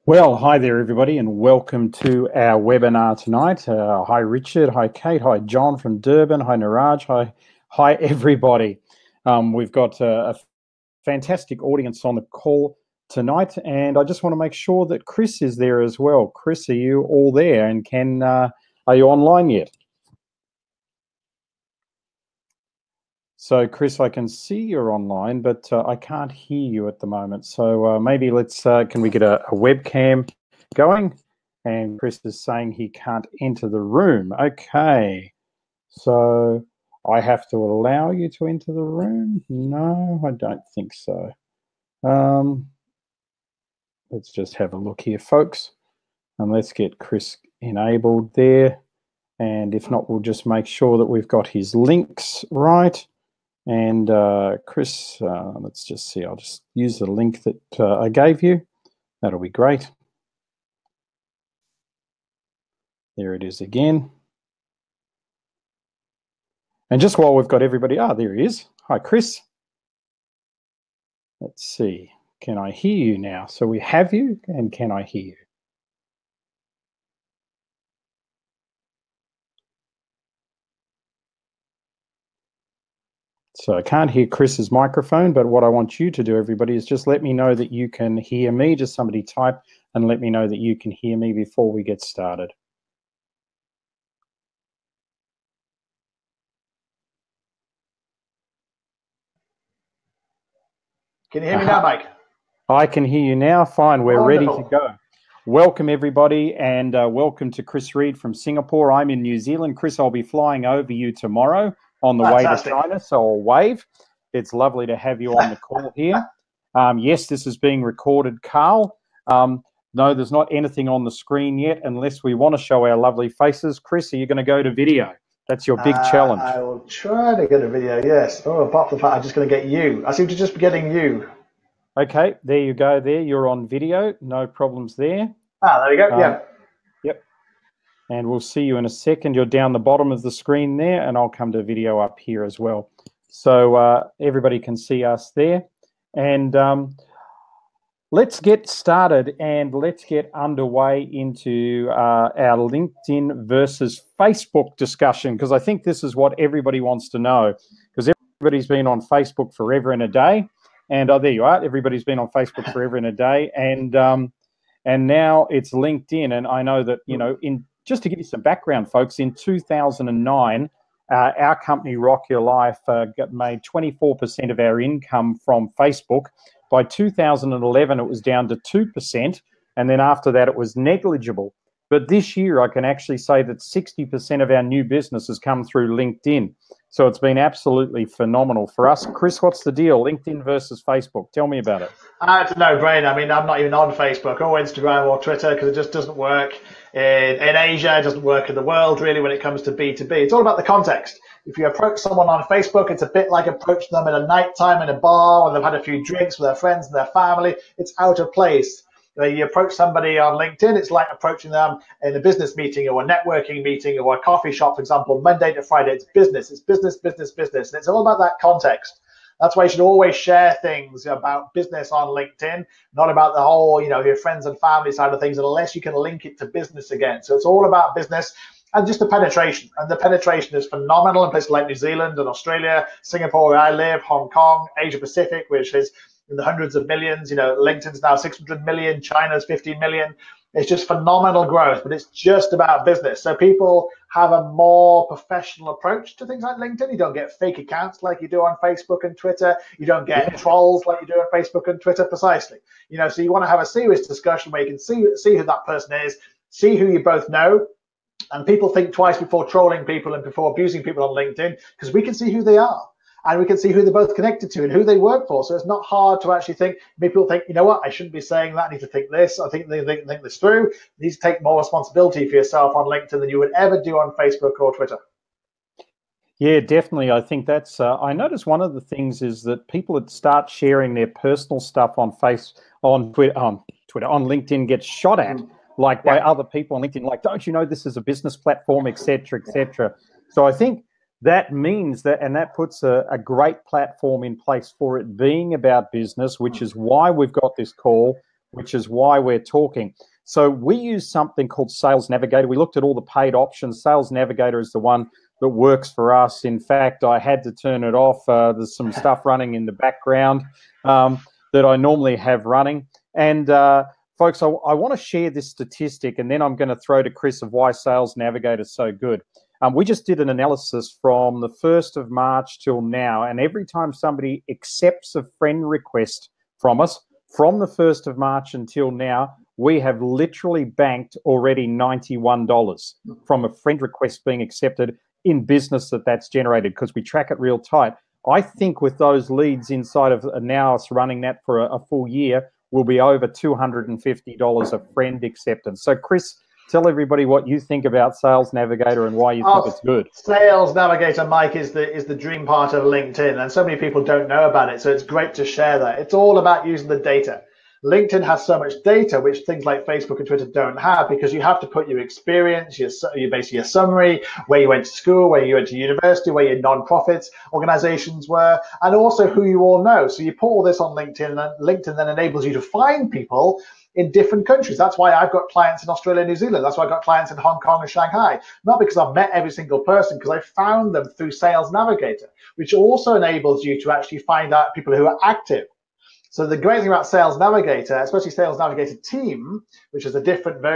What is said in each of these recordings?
Well, hi there, everybody, and welcome to our webinar tonight. Hi, Richard. Hi, Kate. Hi, John from Durban. Hi, Niraj. Hi, everybody. We've got a fantastic audience on the call tonight, and I just want to make sure that Chris is there as well. Chris, are you all there? And are you online yet? So, Chris, I can see you're online, but I can't hear you at the moment. So maybe can we get a webcam going? And Chris is saying he can't enter the room. Okay, so I have to allow you to enter the room? No, I don't think so. Let's just have a look here, folks, and let's get Chris enabled there. And if not, we'll just make sure that we've got his links right. And Chris, let's just see, I'll just use the link that I gave you. That'll be great. There it is again. And just while we've got everybody, there he is. Hi, Chris. Let's see, can I hear you now? So we have you, and can I hear you? So I can't hear Chris's microphone, but what I want you to do, everybody, is just let me know that you can hear me. Just somebody type and let me know that you can hear me before we get started. Can you hear me now, Mike? I can hear you now. Fine, we're ready to go. Welcome, everybody, and welcome to Chris Reed from Singapore. I'm in New Zealand. Chris, I'll be flying over you tomorrow on the way to China, so I'll wave. It's lovely to have you on the call here. Yes, this is being recorded, Carl. No, there's not anything on the screen yet unless we want to show our lovely faces. Chris, are you going to go to video? That's your big challenge. I will try to get a video, yes. Oh, apart from the fact I'm just going to get you. I seem to just be getting you. Okay, there you go there. You're on video. No problems there. There we go, yeah. Yep. And we'll see you in a second. You're down the bottom of the screen there, and I'll come to video up here as well. So everybody can see us there. And let's get started and let's get underway into our LinkedIn versus Facebook discussion, because I think this is what everybody wants to know, because everybody's been on Facebook forever and a day. And there you are. Everybody's been on Facebook forever and a day. And now it's LinkedIn. And I know that, you know, just to give you some background, folks, in 2009, our company, Rock Your Life, made 24% of our income from Facebook. By 2011, it was down to 2%. And then after that, it was negligible. But this year, I can actually say that 60% of our new business has come through LinkedIn. So it's been absolutely phenomenal for us. Chris, what's the deal? LinkedIn versus Facebook. Tell me about it. It's a no-brainer. I mean, I'm not even on Facebook or Instagram or Twitter because it just doesn't work in Asia. It doesn't work in the world, really, when it comes to B2B. It's all about the context. If you approach someone on Facebook, it's a bit like approaching them at a night time in a bar when they've had a few drinks with their friends and their family. It's out of place. When you approach somebody on LinkedIn, it's like approaching them in a business meeting or a networking meeting or a coffee shop, for example, Monday to Friday. It's business. It's business, business, business. And it's all about that context. That's why you should always share things about business on LinkedIn, not about the whole, you know, your friends and family side of things, unless you can link it to business again. So it's all about business and just the penetration. And the penetration is phenomenal in places like New Zealand and Australia, Singapore, where I live, Hong Kong, Asia Pacific, which is in the hundreds of millions. You know, LinkedIn's now 600 million, China's 15 million. It's just phenomenal growth, but it's just about business. So people have a more professional approach to things like LinkedIn. You don't get fake accounts like you do on Facebook and Twitter. You don't get trolls like you do on Facebook and Twitter, precisely. You know, so you want to have a serious discussion where you can see who that person is, see who you both know. And people think twice before trolling people and before abusing people on LinkedIn, because we can see who they are. And we can see who they're both connected to and who they work for. So it's not hard to actually think. People think, you know what, I shouldn't be saying that. I need to think this. I think they think this through. You need to take more responsibility for yourself on LinkedIn than you would ever do on Facebook or Twitter. Yeah, definitely. I think that's, I noticed one of the things is that people that start sharing their personal stuff on Twitter, on LinkedIn get shot at, like by other people on LinkedIn, like, don't you know this is a business platform, et cetera, et cetera. So I think that means that, and that puts a great platform in place for it being about business, which is why we've got this call. which is why we're talking. So we use something called Sales Navigator. We looked at all the paid options. Sales Navigator is the one that works for us. In fact, I had to turn it off. There's some stuff running in the background that I normally have running. And folks, I want to share this statistic, and then I'm going to throw to Chris of why Sales Navigator is so good. We just did an analysis from the 1st of March till now, and every time somebody accepts a friend request from us, from the 1st of March until now, we have literally banked already $91 from a friend request being accepted in business that's generated, because we track it real tight. I think with those leads inside of now us running that for a full year, will be over $250 of friend acceptance. So Chris, tell everybody what you think about Sales Navigator and why you think it's good. Sales Navigator, Mike, is the dream part of LinkedIn, and so many people don't know about it, so it's great to share that. It's all about using the data. LinkedIn has so much data, which things like Facebook and Twitter don't have, because you have to put your experience, basically your summary, where you went to school, where you went to university, where your non-profits organizations were, and also who you all know. So you put all this on LinkedIn, and LinkedIn then enables you to find people in different countries. That's why I've got clients in Australia and New Zealand. That's why I've got clients in Hong Kong and Shanghai. Not because I've met every single person, because I found them through Sales Navigator, which also enables you to actually find out people who are active. So the great thing about Sales Navigator, especially Sales Navigator Team, which is a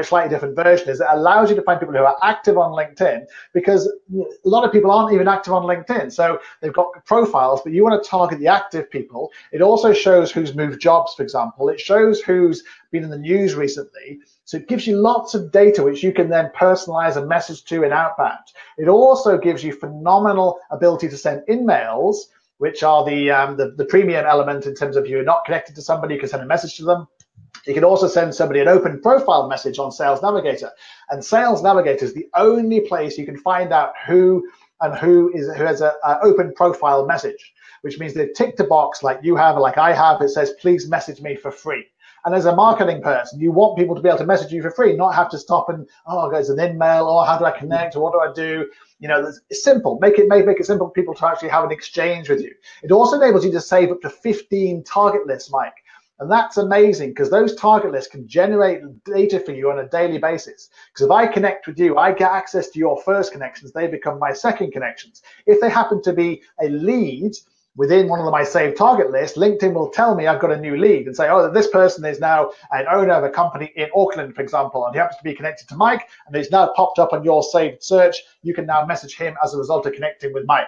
slightly different version, is it allows you to find people who are active on LinkedIn, because a lot of people aren't even active on LinkedIn. So they've got profiles, but you want to target the active people. It also shows who's moved jobs, for example. It shows who's been in the news recently. So it gives you lots of data, which you can then personalize a message to in outbound. It also gives you phenomenal ability to send emails, which are the premium element in terms of you're not connected to somebody, you can send a message to them. You can also send somebody an open profile message on Sales Navigator. And Sales Navigator is the only place you can find out who has an open profile message, which means they tick the box like you have, like I have. It says, please message me for free. And as a marketing person, you want people to be able to message you for free, not have to stop and, oh, there's an email, or how do I connect, or what do I do? You know, it's simple. Make it simple for people to actually have an exchange with you. It also enables you to save up to 15 target lists, Mike. And that's amazing, because those target lists can generate data for you on a daily basis. Because if I connect with you, I get access to your first connections. They become my second connections. If they happen to be a lead within one of my saved target lists, LinkedIn will tell me I've got a new lead and say, oh, this person is now an owner of a company in Auckland, for example, and he happens to be connected to Mike, and he's now popped up on your saved search. You can now message him as a result of connecting with Mike.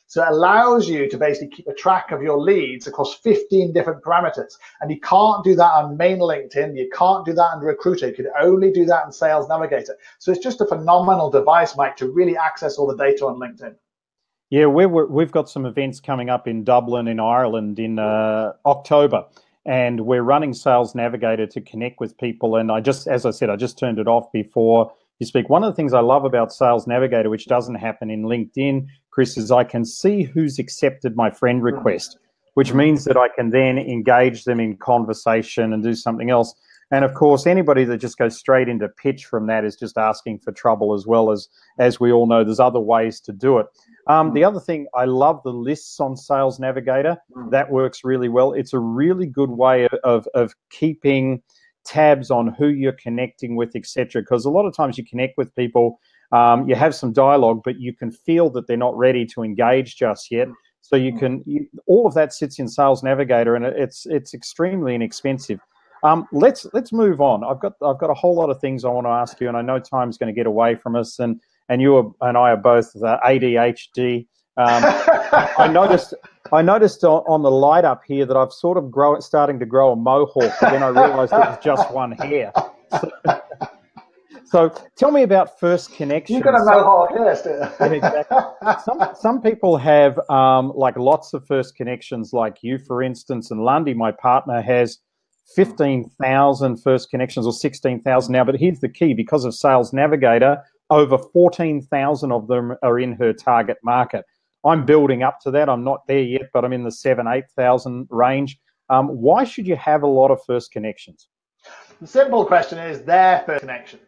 So it allows you to basically keep a track of your leads across 15 different parameters. And you can't do that on main LinkedIn. You can't do that on Recruiter. You can only do that in Sales Navigator. So it's just a phenomenal device, Mike, to really access all the data on LinkedIn. Yeah, we've got some events coming up in Dublin, in Ireland, in October, and we're running Sales Navigator to connect with people. And as I said, I just turned it off before you speak. One of the things I love about Sales Navigator, which doesn't happen in LinkedIn, Chris, is I can see who's accepted my friend request, which means that I can then engage them in conversation and do something else. And of course, anybody that just goes straight into pitch from that is just asking for trouble, as well as we all know, there's other ways to do it. The other thing, I love the lists on Sales Navigator. That works really well. It's a really good way of keeping tabs on who you're connecting with, etc. Because a lot of times you connect with people, you have some dialogue, but you can feel that they're not ready to engage just yet. So all of that sits in Sales Navigator, and it's extremely inexpensive. Let's move on. I've got a whole lot of things I want to ask you, and I know time's going to get away from us, and you and I are both ADHD. I noticed on the light up here that I've sort of starting to grow a mohawk, but then I realised it was just one hair. So tell me about first connections. You've got a mohawk hair still. Exactly. Some people have like lots of first connections, like you, for instance, and Lundy, my partner, has 15,000 first connections, or 16,000 now. But here's the key: because of Sales Navigator, over 14,000 of them are in her target market. I'm building up to that. I'm not there yet, but I'm in the 7,000-8,000 range. Why should you have a lot of first connections? The simple question is their first connections.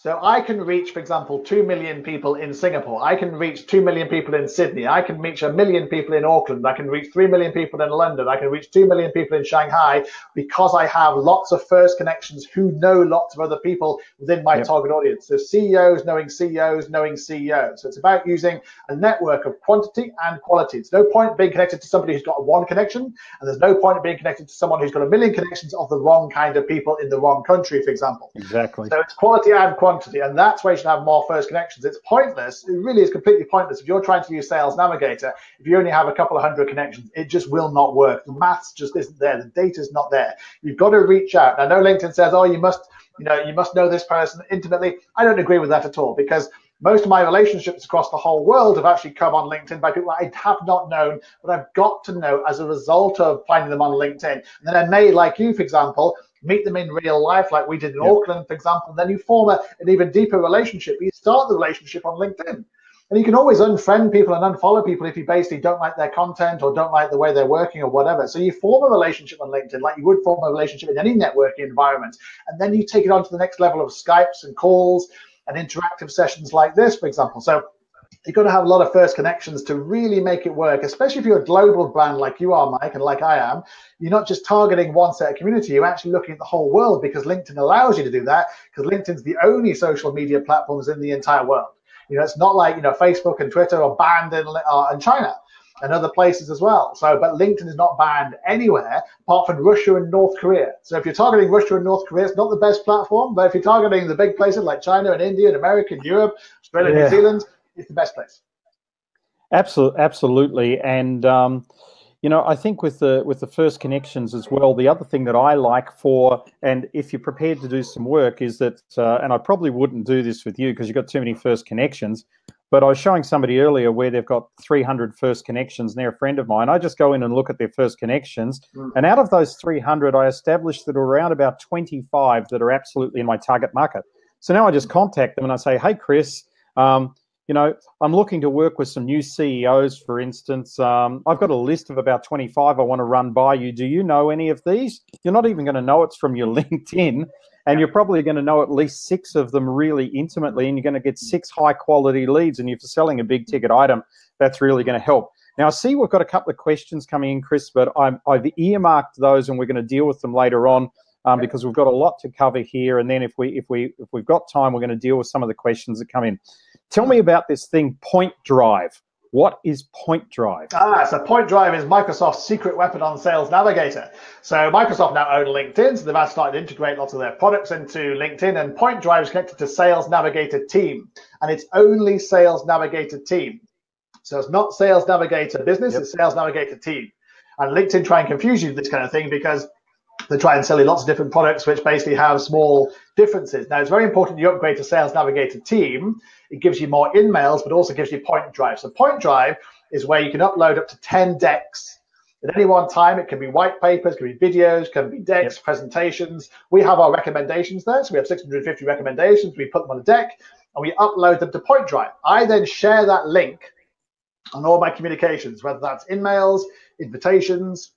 So I can reach, for example, 2 million people in Singapore. I can reach 2 million people in Sydney. I can reach 1 million people in Auckland. I can reach 3 million people in London. I can reach 2 million people in Shanghai, because I have lots of first connections who know lots of other people within my target audience. So CEOs knowing CEOs knowing CEOs. So it's about using a network of quantity and quality. It's no point being connected to somebody who's got one connection, and there's no point being connected to someone who's got 1 million connections of the wrong kind of people in the wrong country, for example. Exactly. So it's quality and quantity, and that's where you should have more first connections. It's pointless. It really is completely pointless if you're trying to use Sales Navigator. If you only have a couple of hundred connections, it just will not work. The maths just isn't there. The data's not there. You've got to reach out. I know LinkedIn says, oh, you must know this person intimately. I don't agree with that at all, because most of my relationships across the whole world have actually come on LinkedIn by people I have not known, but I've got to know as a result of finding them on LinkedIn. And then I may, like you, for example, meet them in real life, like we did in Auckland, for example, and then you form an even deeper relationship. You start the relationship on LinkedIn. And you can always unfriend people and unfollow people if you basically don't like their content or don't like the way they're working or whatever. So you form a relationship on LinkedIn like you would form a relationship in any networking environment. And then you take it on to the next level of Skypes and calls and interactive sessions like this, for example. So you've got to have a lot of first connections to really make it work, especially if you're a global brand like you are, Mike, and like I am. You're not just targeting one set of community, you're actually looking at the whole world, because LinkedIn allows you to do that, because LinkedIn's the only social media platforms in the entire world. It's not like, Facebook and Twitter are banned in China and other places as well. So, but LinkedIn is not banned anywhere apart from Russia and North Korea. So if you're targeting Russia and North Korea, it's not the best platform, but if you're targeting the big places like China and India and America and Europe, Australia, New Zealand, it's the best place. Absolutely. And I think with the first connections as well, the other thing that I like for, and if you're prepared to do some work, is that, and I probably wouldn't do this with you because you've got too many first connections, but I was showing somebody earlier where they've got 300 first connections, and they're a friend of mine. I just go in and look at their first connections, and out of those 300, I established that around about 25 that are absolutely in my target market. So now I just contact them and I say, hey, Chris, I'm looking to work with some new CEOs, for instance. I've got a list of about 25 I want to run by you. Do you know any of these? You're not even going to know it's from your LinkedIn, and you're probably going to know at least 6 of them really intimately, and you're going to get 6 high-quality leads, and if you're selling a big-ticket item, that's really going to help. Now, I see we've got a couple of questions coming in, Chris, but I've earmarked those, and we're going to deal with them later on. Because we've got a lot to cover here, and then if we've got time, we're going to deal with some of the questions that come in. Tell me about this thing, Point Drive. What is Point Drive? So Point Drive is Microsoft's secret weapon on Sales Navigator. So Microsoft now own LinkedIn, so they've started to integrate lots of their products into LinkedIn, and Point Drive is connected to Sales Navigator Team, and it's only Sales Navigator Team. So it's not Sales Navigator Business, it's Sales Navigator Team. And LinkedIn try and confuse you with this kind of thing because they try and sell you lots of different products which basically have small differences. Now, it's very important you upgrade to Sales Navigator Team. It gives you more in-mails, but also gives you Point Drive. So Point Drive is where you can upload up to 10 decks. At any one time, it can be white papers, can be videos, can be decks, presentations. We have our recommendations there. So we have 650 recommendations. We put them on a deck, and we upload them to Point Drive. I then share that link on all my communications, whether that's in-mails, invitations,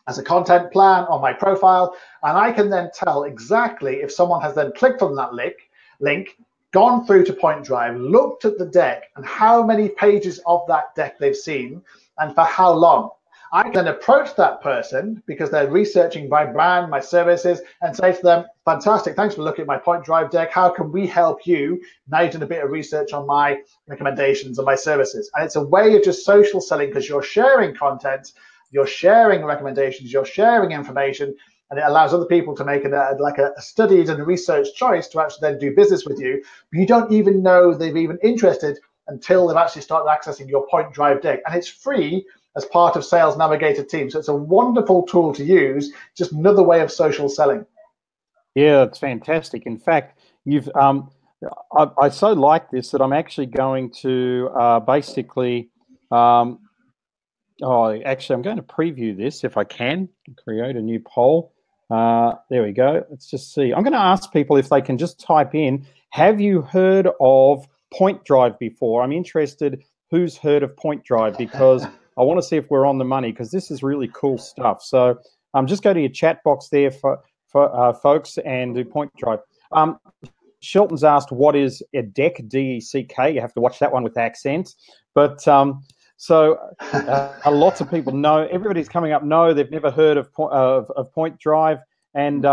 as a content plan on my profile, and I can then tell exactly if someone has then clicked on that link, gone through to Point Drive, looked at the deck, and how many pages of that deck they've seen, and for how long. I can then approach that person because they're researching my brand, my services, and say to them, fantastic, thanks for looking at my Point Drive deck. How can we help you? Now you've done a bit of research on my recommendations and my services. And it's a way of just social selling because you're sharing content, you're sharing recommendations, you're sharing information, and it allows other people to make a studied and researched choice to actually then do business with you. But you don't even know they've even interested until they've actually started accessing your Point Drive deck. And it's free as part of Sales Navigator Team. So it's a wonderful tool to use, just another way of social selling. Yeah, it's fantastic. In fact, I so like this that I'm actually going to basically, I'm going to preview this if I can, create a new poll. There we go. Let's just see. I'm going to ask people if they can just type in, have you heard of Point Drive before? I'm interested who's heard of Point Drive because I want to see if we're on the money because this is really cool stuff. So just go to your chat box there for folks and do Point Drive. Shelton's asked, what is a deck, D-E-C-K? You have to watch that one with accents. But lots of people know, everybody's coming up, no, they've never heard of Point Drive. And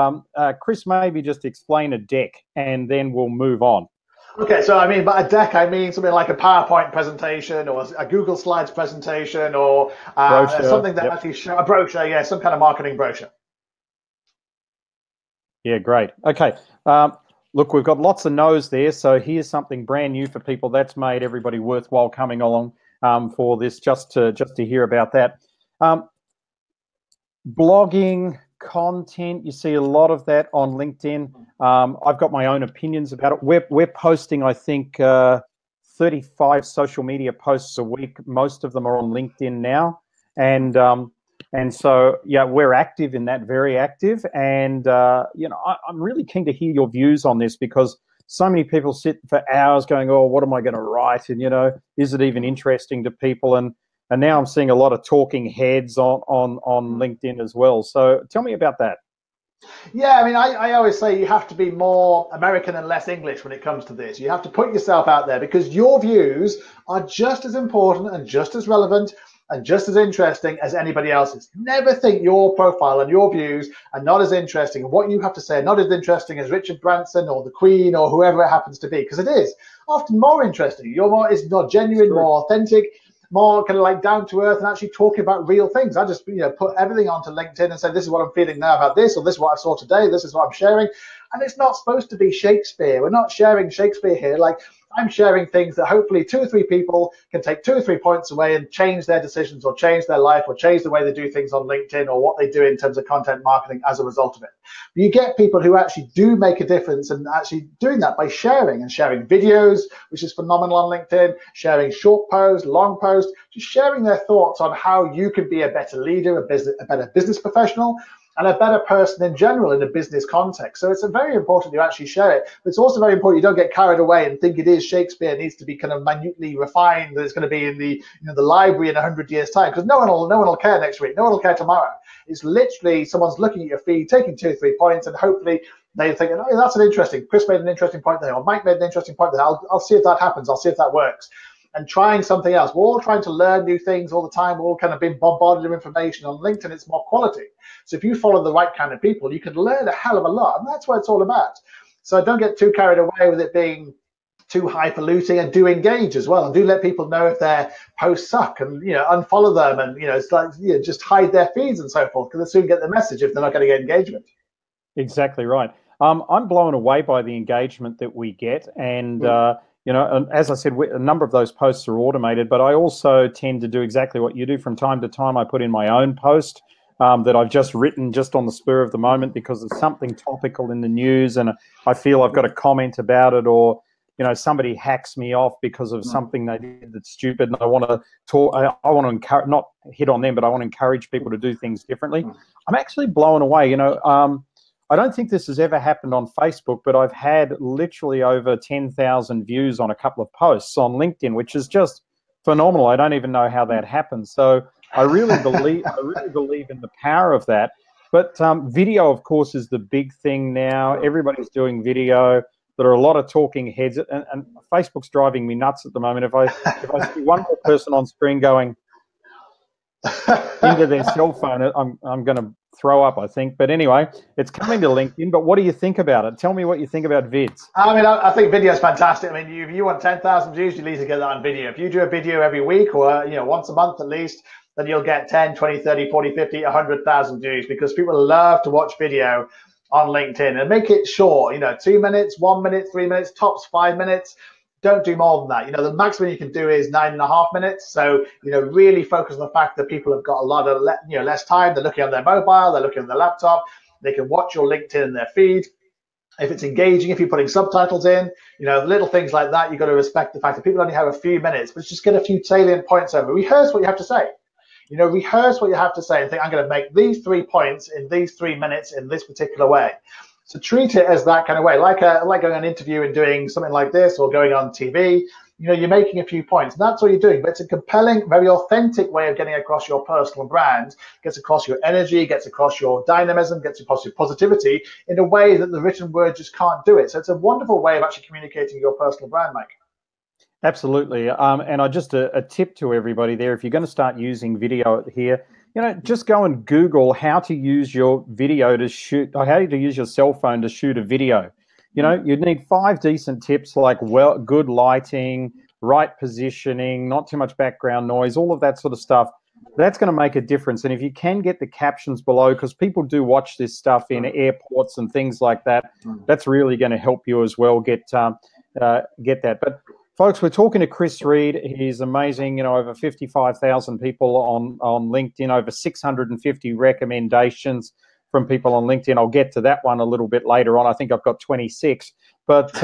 Chris, maybe just explain a deck and then we'll move on. Okay, so I mean, by a deck, I mean something like a PowerPoint presentation or a Google Slides presentation or something that actually shows a brochure, yeah, some kind of marketing brochure. Yeah, great. Okay. Look, we've got lots of no's there. So here's something brand new for people that's made everybody worthwhile coming along for this, just to hear about that. Blogging, content, you see a lot of that on LinkedIn. I've got my own opinions about it. We're posting, I think, 35 social media posts a week. Most of them are on LinkedIn now. And so, yeah, we're active in that, very active. And, you know, I'm really keen to hear your views on this, because so many people sit for hours going, oh, what am I going to write? And, you know, is it even interesting to people? And now I'm seeing a lot of talking heads on LinkedIn as well. So tell me about that. Yeah, I mean, I always say you have to be more American and less English when it comes to this. You have to put yourself out there, because your views are just as important and just as relevant and just as interesting as anybody else's. Never think your profile and your views are not as interesting, and what you have to say are not as interesting as Richard Branson or the Queen or whoever it happens to be, because it is often more interesting. It's more genuine, more authentic, more kind of like down to earth, and actually talking about real things. I just, you know, put everything onto LinkedIn and say, this is what I'm feeling now about this, or this is what I saw today, this is what I'm sharing. And it's not supposed to be Shakespeare. We're not sharing Shakespeare here. Like, I'm sharing things that hopefully 2 or 3 people can take 2 or 3 points away and change their decisions or change their life or change the way they do things on LinkedIn or what they do in terms of content marketing as a result of it. But you get people who actually do make a difference, and actually doing that by sharing videos, which is phenomenal on LinkedIn, sharing short posts, long posts, just sharing their thoughts on how you can be a better leader, a better business professional, and a better person in general in a business context. So it's very important you actually share it. But it's also very important you don't get carried away and think it is Shakespeare, it needs to be kind of minutely refined, that it's going to be in the, you know, the library in 100 years' time, because no one will care next week, no one will care tomorrow. It's literally someone's looking at your feed, taking 2 or 3 points, and hopefully they think, oh, that's an interesting, Chris made an interesting point there, or Mike made an interesting point there. I'll see if that happens, I'll see if that works. And trying something else. We're all trying to learn new things all the time. We're all kind of being bombarded with information. On LinkedIn, it's more quality. So if you follow the right kind of people, you can learn a hell of a lot. And that's what it's all about. So don't get too carried away with it being too highfalutin, and do engage as well. And do let people know if their posts suck, and, you know, unfollow them, and, you know, it's like, you know, just hide their feeds and so forth, because they'll soon get the message if they're not going to get engagement. Exactly right. I'm blown away by the engagement that we get. And, you know, and as I said, a number of those posts are automated, but I also tend to do exactly what you do. From time to time, I put in my own post that I've just written just on the spur of the moment, because it's something topical in the news and I feel I've got a comment about it, or, you know, somebody hacks me off because of something they did that's stupid, and I want to talk. I want to encourage, not hit on them, but I want to encourage people to do things differently. I'm actually blown away. You know, I don't think this has ever happened on Facebook, but I've had literally over 10,000 views on a couple of posts on LinkedIn, which is just phenomenal. I don't even know how that happened. So I really believe in the power of that. But video, of course, is the big thing now. Everybody's doing video. There are a lot of talking heads, and Facebook's driving me nuts at the moment. If I see one more person on screen going into their cell phone, I'm going to throw up, I think. But anyway, it's coming to LinkedIn. But what do you think about it? Tell me what you think about vids. I mean, I think video is fantastic. I mean, if you want 10,000 views, you need to get that on video. If you do a video every week, or, you know, once a month at least, then you'll get 10, 20, 30, 40, 50, 100,000 views, because people love to watch video on LinkedIn. And make it short, you know, 2 minutes, 1 minute, 3 minutes, tops 5 minutes. Don't do more than that. You know, the maximum you can do is 9.5 minutes. So, you know, really focus on the fact that people have got a lot of, less time. They're looking on their mobile, they're looking on their laptop. They can watch your LinkedIn in their feed. If it's engaging, if you're putting subtitles in, you know, little things like that, you've got to respect the fact that people only have a few minutes, but just get a few salient points over. Rehearse what you have to say. You know, rehearse what you have to say and think, I'm going to make these 3 points in these 3 minutes in this particular way. So treat it as that kind of way, like going on an interview and doing something like this, or going on TV. you know, you're making a few points, and that's all you're doing. But it's a compelling, very authentic way of getting across your personal brand, gets across your energy, gets across your dynamism, gets across your positivity in a way that the written word just can't do it. So it's a wonderful way of actually communicating your personal brand, Mike. Absolutely. And just a tip to everybody there, if you're going to start using video here, you know, just go and Google how to use your video to shoot, or how to use your cell phone to shoot a video. You know, you need 5 decent tips like good lighting, right positioning, not too much background noise, all of that sort of stuff. That's going to make a difference. And if you can get the captions below, because people do watch this stuff in airports and things like that, that's really going to help you as well get that. But folks, we're talking to Chris Reed. He's amazing. You know, over 55,000 people on LinkedIn, over 650 recommendations from people on LinkedIn. I'll get to that one a little bit later on. I think I've got 26, but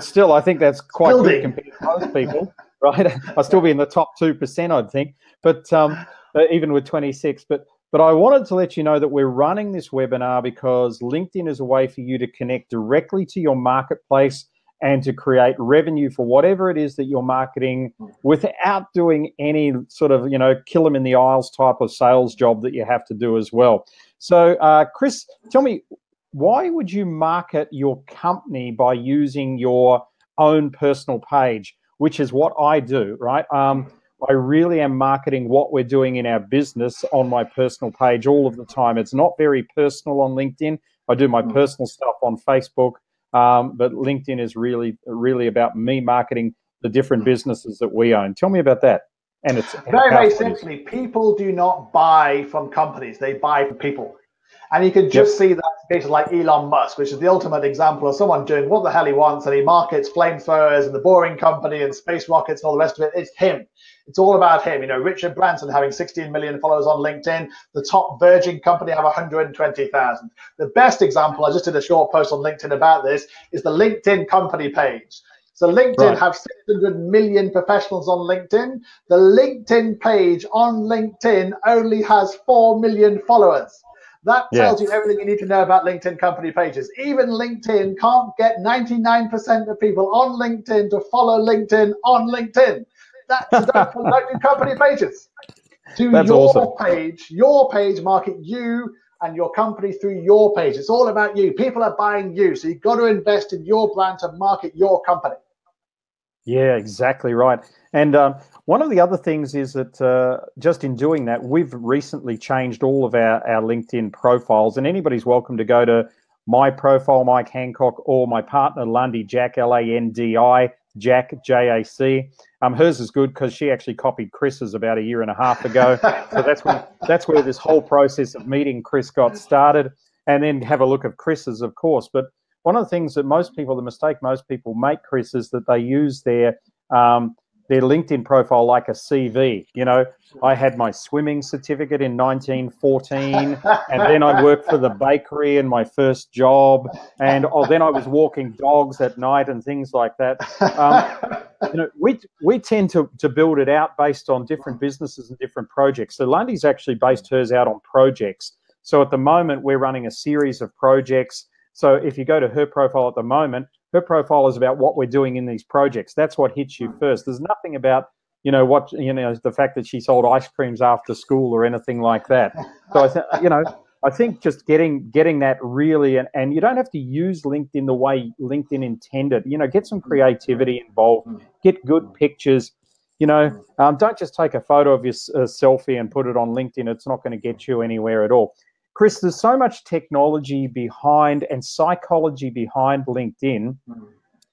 still, I think that's quite good compared to most people, right? I'll still be in the top 2%, I'd think, but even with 26. But I wanted to let you know that we're running this webinar because LinkedIn is a way for you to connect directly to your marketplace and to create revenue for whatever it is that you're marketing without doing any sort of, you know, kill them in the aisles type of sales job that you have to do as well. So, Chris, tell me, why would you market your company by using your own personal page, which is what I do, right? I really am marketing what we're doing in our business on my personal page all of the time. It's not very personal on LinkedIn. I do my personal stuff on Facebook. But LinkedIn is really about me marketing the different businesses that we own. Tell me about that. And it's very simply, people do not buy from companies; they buy from people. And you can just see that basically like Elon Musk, which is the ultimate example of someone doing what the hell he wants, and he markets flamethrowers and the Boring Company and space rockets and all the rest of it. It's him. It's all about him. You know, Richard Branson having 16 million followers on LinkedIn. The top Virgin company have 120,000. The best example, I just did a short post on LinkedIn about this, is the LinkedIn company page. So LinkedIn have 600 million professionals on LinkedIn. The LinkedIn page on LinkedIn only has 4 million followers. That tells you everything you need to know about LinkedIn company pages. Even LinkedIn can't get 99% of people on LinkedIn to follow LinkedIn on LinkedIn. So don't do company pages. Do your page, market you and your company through your page. It's all about you. People are buying you. So you've got to invest in your brand to market your company. Yeah, exactly right. And one of the other things is that just in doing that, we've recently changed all of our LinkedIn profiles, and anybody's welcome to go to my profile, Mike Hancock, or my partner, Lundy, Jack, Landi, Jack, JAC. Hers is good because she actually copied Chris's about 1.5 years ago. So that's where this whole process of meeting Chris got started, and then have a look at Chris's, of course. But one of the things that the mistake most people make, Chris, is that they use their LinkedIn profile like a CV. You know, I had my swimming certificate in 1914, and then I worked for the bakery in my first job, and then I was walking dogs at night and things like that. You know, we tend to build it out based on different businesses and different projects. So Lundy's actually based hers out on projects. So at the moment, we're running a series of projects. So if you go to her profile at the moment, her profile is about what we're doing in these projects. That's what hits you first. There's nothing about, the fact that she sold ice creams after school or anything like that. So I think just getting that really, and you don't have to use LinkedIn the way LinkedIn intended. You know, get some creativity involved, get good pictures. You know, don't just take a photo of your selfie and put it on LinkedIn. It's not going to get you anywhere at all. Chris, there's so much technology behind and psychology behind LinkedIn.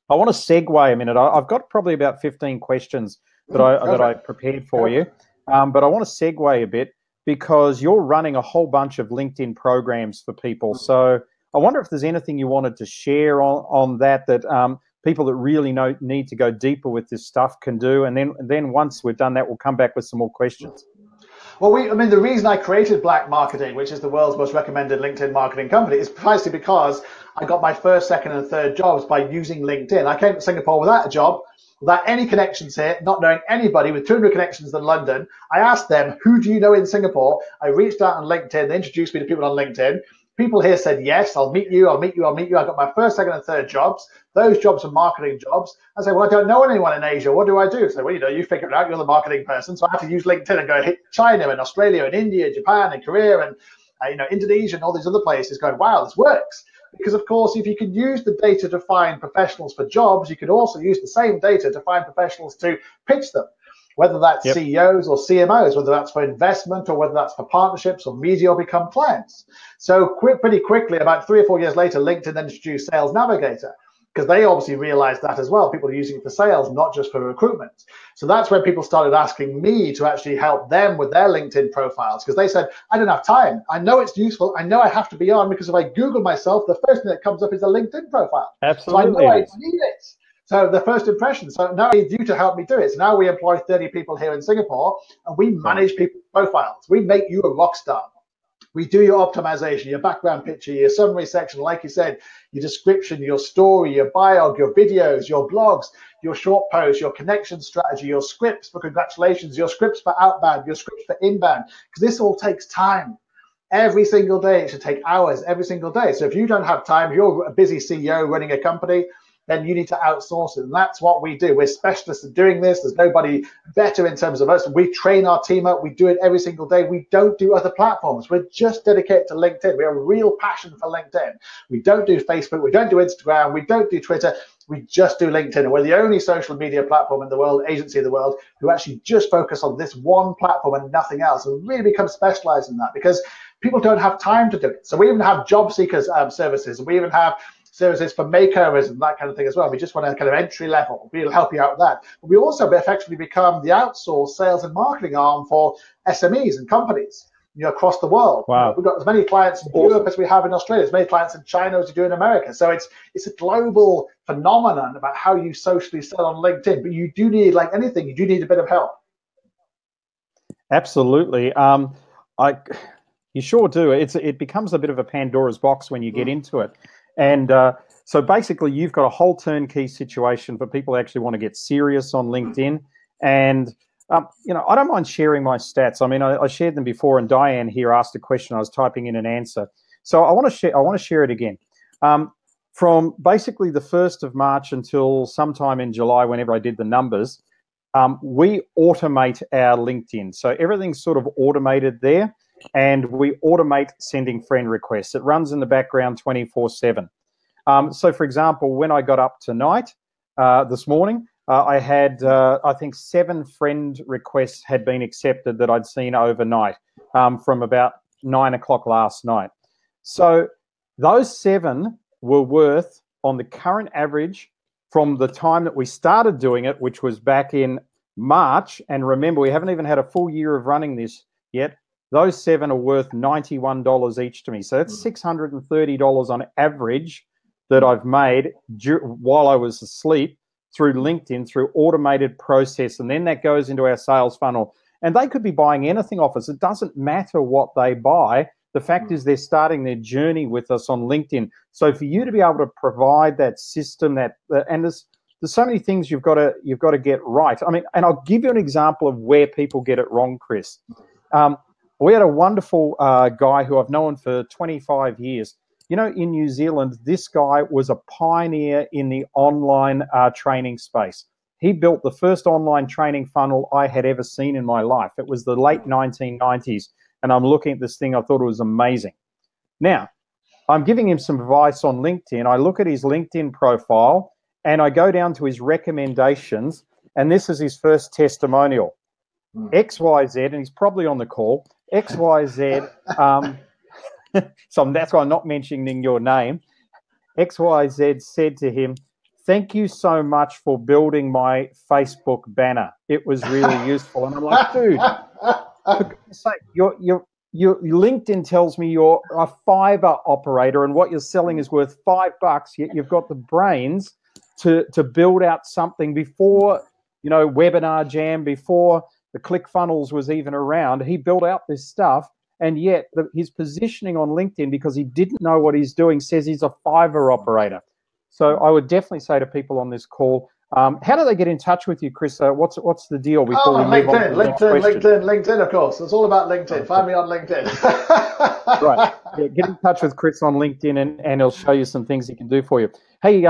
I want to segue a minute. I've got probably about 15 questions that I prepared for you, but I want to segue a bit because you're running a whole bunch of LinkedIn programs for people. So I wonder if there's anything you wanted to share on that people that really need to go deeper with this stuff can do. And then once we've done that, we'll come back with some more questions. Well, the reason I created Black Marketing, which is the world's most recommended LinkedIn marketing company, is precisely because I got my first, second, and third jobs by using LinkedIn. I came to Singapore without a job, without any connections here, not knowing anybody, with 200 connections in London. I asked them, who do you know in Singapore? I reached out on LinkedIn. They introduced me to people on LinkedIn People here said, yes, I'll meet you, I'll meet you, I'll meet you. I got my first, second, and third jobs. Those jobs are marketing jobs. I say, well, I don't know anyone in Asia. What do I do? So, well, you figure it out. You're the marketing person. So I have to use LinkedIn and go hit China and Australia and India, Japan and Korea and Indonesia and all these other places going, wow, this works. Because, of course, if you can use the data to find professionals for jobs, you can also use the same data to find professionals to pitch them, whether that's CEOs or CMOs, whether that's for investment or whether that's for partnerships or media or become clients. So pretty quickly, about 3 or 4 years later, LinkedIn then introduced Sales Navigator, because they obviously realized that as well. People are using it for sales, not just for recruitment. So that's when people started asking me to actually help them with their LinkedIn profiles, because they said, I don't have time. I know it's useful. I know I have to be on, because if I Google myself, the first thing that comes up is a LinkedIn profile. Absolutely. So I know I need it. So the first impression, so now I need you to help me do it. So now we employ 30 people here in Singapore, and we manage people's profiles. We make you a rock star. We do your optimization, your background picture, your summary section, like you said, your description, your story, your bio, your videos, your blogs, your short posts, your connection strategy, your scripts for congratulations, your scripts for outbound, your scripts for inbound, because this all takes time. Every single day, it should take hours every single day. So if you don't have time, if you're a busy CEO running a company, then you need to outsource it. And that's what we do. We're specialists in doing this. There's nobody better in terms of us. We train our team up. We do it every single day. We don't do other platforms. We're just dedicated to LinkedIn. We have a real passion for LinkedIn. We don't do Facebook. We don't do Instagram. We don't do Twitter. We just do LinkedIn. And we're the only social media platform in the world, agency in the world, who actually just focus on this one platform and nothing else, and really become specialized in that, because people don't have time to do it. So we even have job seekers services, and we even have services for makeovers and that kind of thing as well. We just want a kind of entry level. We'll help you out with that. But we also effectively become the outsourced sales and marketing arm for SMEs and companies, across the world. Wow. We've got as many clients in Europe as we have in Australia, as many clients in China as we do in America. So it's a global phenomenon about how you socially sell on LinkedIn. But you do need, like anything, you do need a bit of help. Absolutely. You sure do. It becomes a bit of a Pandora's box when you get into it. And so basically, you've got a whole turnkey situation for people who actually want to get serious on LinkedIn. And, I don't mind sharing my stats. I mean, I shared them before, and Diane here asked a question. I was typing in an answer. So I want to share it again. From basically the 1st of March until sometime in July, whenever I did the numbers, we automate our LinkedIn. So everything's sort of automated there. And we automate sending friend requests. It runs in the background 24/7. So, for example, when I got up tonight, this morning, I had, I think, 7 friend requests had been accepted that I'd seen overnight from about 9 o'clock last night. So those 7 were worth, on the current average, from the time that we started doing it, which was back in March, and remember, we haven't even had a full year of running this yet, those 7 are worth $91 each to me. So that's $630 on average that I've made while I was asleep through LinkedIn, through automated process. And then that goes into our sales funnel. And they could be buying anything off us. It doesn't matter what they buy. The fact is they're starting their journey with us on LinkedIn. So for you to be able to provide that system, and there's so many things you've got to get right. I mean, and I'll give you an example of where people get it wrong, Chris. We had a wonderful guy who I've known for 25 years. In New Zealand, this guy was a pioneer in the online training space. He built the first online training funnel I had ever seen in my life. It was the late 1990s, and I'm looking at this thing. I thought it was amazing. Now, I'm giving him some advice on LinkedIn. I look at his LinkedIn profile, and I go down to his recommendations, and this is his first testimonial. XYZ, and he's probably on the call, XYZ, so that's why I'm not mentioning your name. XYZ said to him, "Thank you so much for building my Facebook banner. It was really useful." And I'm like, dude, for goodness sake, your LinkedIn tells me you're a fiber operator and what you're selling is worth $5, yet you've got the brains to build out something before, Webinar Jam, before the ClickFunnels was even around. He built out this stuff, and yet his positioning on LinkedIn, because he didn't know what he's doing, says he's a fiber operator. So I would definitely say to people on this call, How do they get in touch with you, Chris? What's the deal before we move on to the next question? LinkedIn, of course. It's all about LinkedIn. Find me on LinkedIn. Right. Yeah, get in touch with Chris on LinkedIn, and he'll show you some things he can do for you. Hey,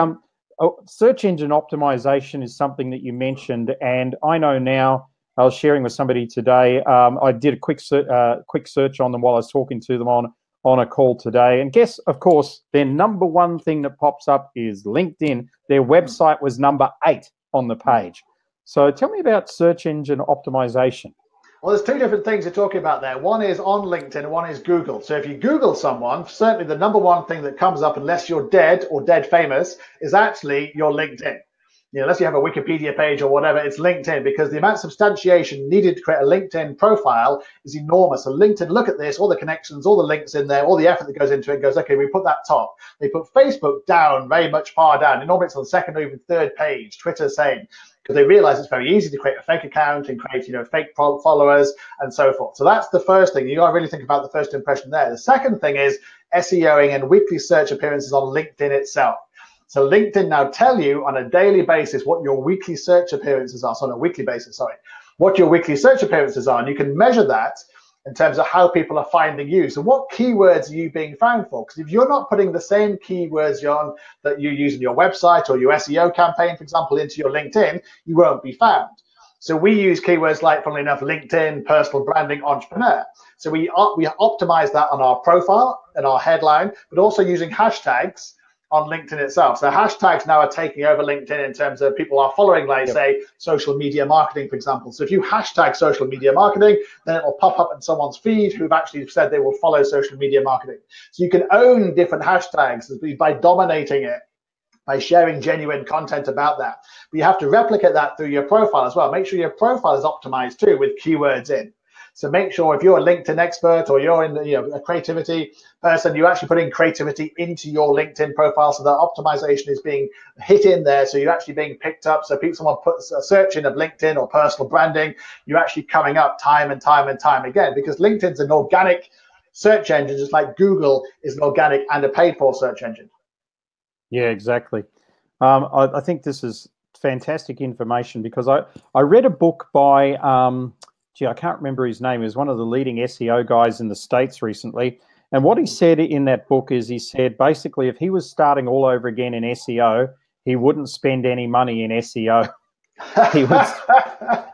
search engine optimization is something that you mentioned, and I know now. I was sharing with somebody today. I did a quick search on them while I was talking to them on a call today. And guess, of course, their number one thing that pops up is LinkedIn. Their website was number 8 on the page. So tell me about search engine optimization. Well, there's 2 different things you're talking about there. One is on LinkedIn and one is Google. So if you Google someone, certainly the number one thing that comes up, unless you're dead or dead famous, is actually your LinkedIn. Unless you have a Wikipedia page or whatever, it's LinkedIn, because the amount of substantiation needed to create a LinkedIn profile is enormous. So LinkedIn, look at this, all the connections, all the links in there, all the effort that goes into it, goes, okay, we put that top. They put Facebook down, very much far down. Normally it's on the 2nd or even 3rd page. Twitter, same, because they realize it's very easy to create a fake account and create, fake followers and so forth. So that's the first thing. You got to really think about the first impression there. The second thing is SEOing and weekly search appearances on LinkedIn itself. So LinkedIn now tell you on a daily basis what your weekly search appearances are. So on a weekly basis, sorry, what your weekly search appearances are. And you can measure that in terms of how people are finding you. So what keywords are you being found for? Because if you're not putting the same keywords on that you use in your website or your SEO campaign, for example, into your LinkedIn, you won't be found. So we use keywords like, funnily enough, LinkedIn, personal branding, entrepreneur. So we optimize that on our profile and our headline, but also using hashtags on LinkedIn itself. So hashtags now are taking over LinkedIn in terms of people are following, like, say, social media marketing, for example. So if you hashtag social media marketing, then it will pop up in someone's feed who've actually said they will follow social media marketing. So you can own different hashtags by dominating it, by sharing genuine content about that. But you have to replicate that through your profile as well. Make sure your profile is optimized too with keywords in. So make sure if you're a LinkedIn expert or you're in a creativity person, you're actually putting creativity into your LinkedIn profile, so that optimization is being hit in there. So you're actually being picked up. So if someone puts a search in of LinkedIn or personal branding, you're actually coming up time and time and time again, because LinkedIn's an organic search engine, just like Google is an organic and a paid for search engine. Yeah, exactly. I think this is fantastic information, because I read a book by I can't remember his name. He was one of the leading SEO guys in the States recently. And what he said in that book is, he said, basically, if he was starting all over again in SEO, he wouldn't spend any money in SEO.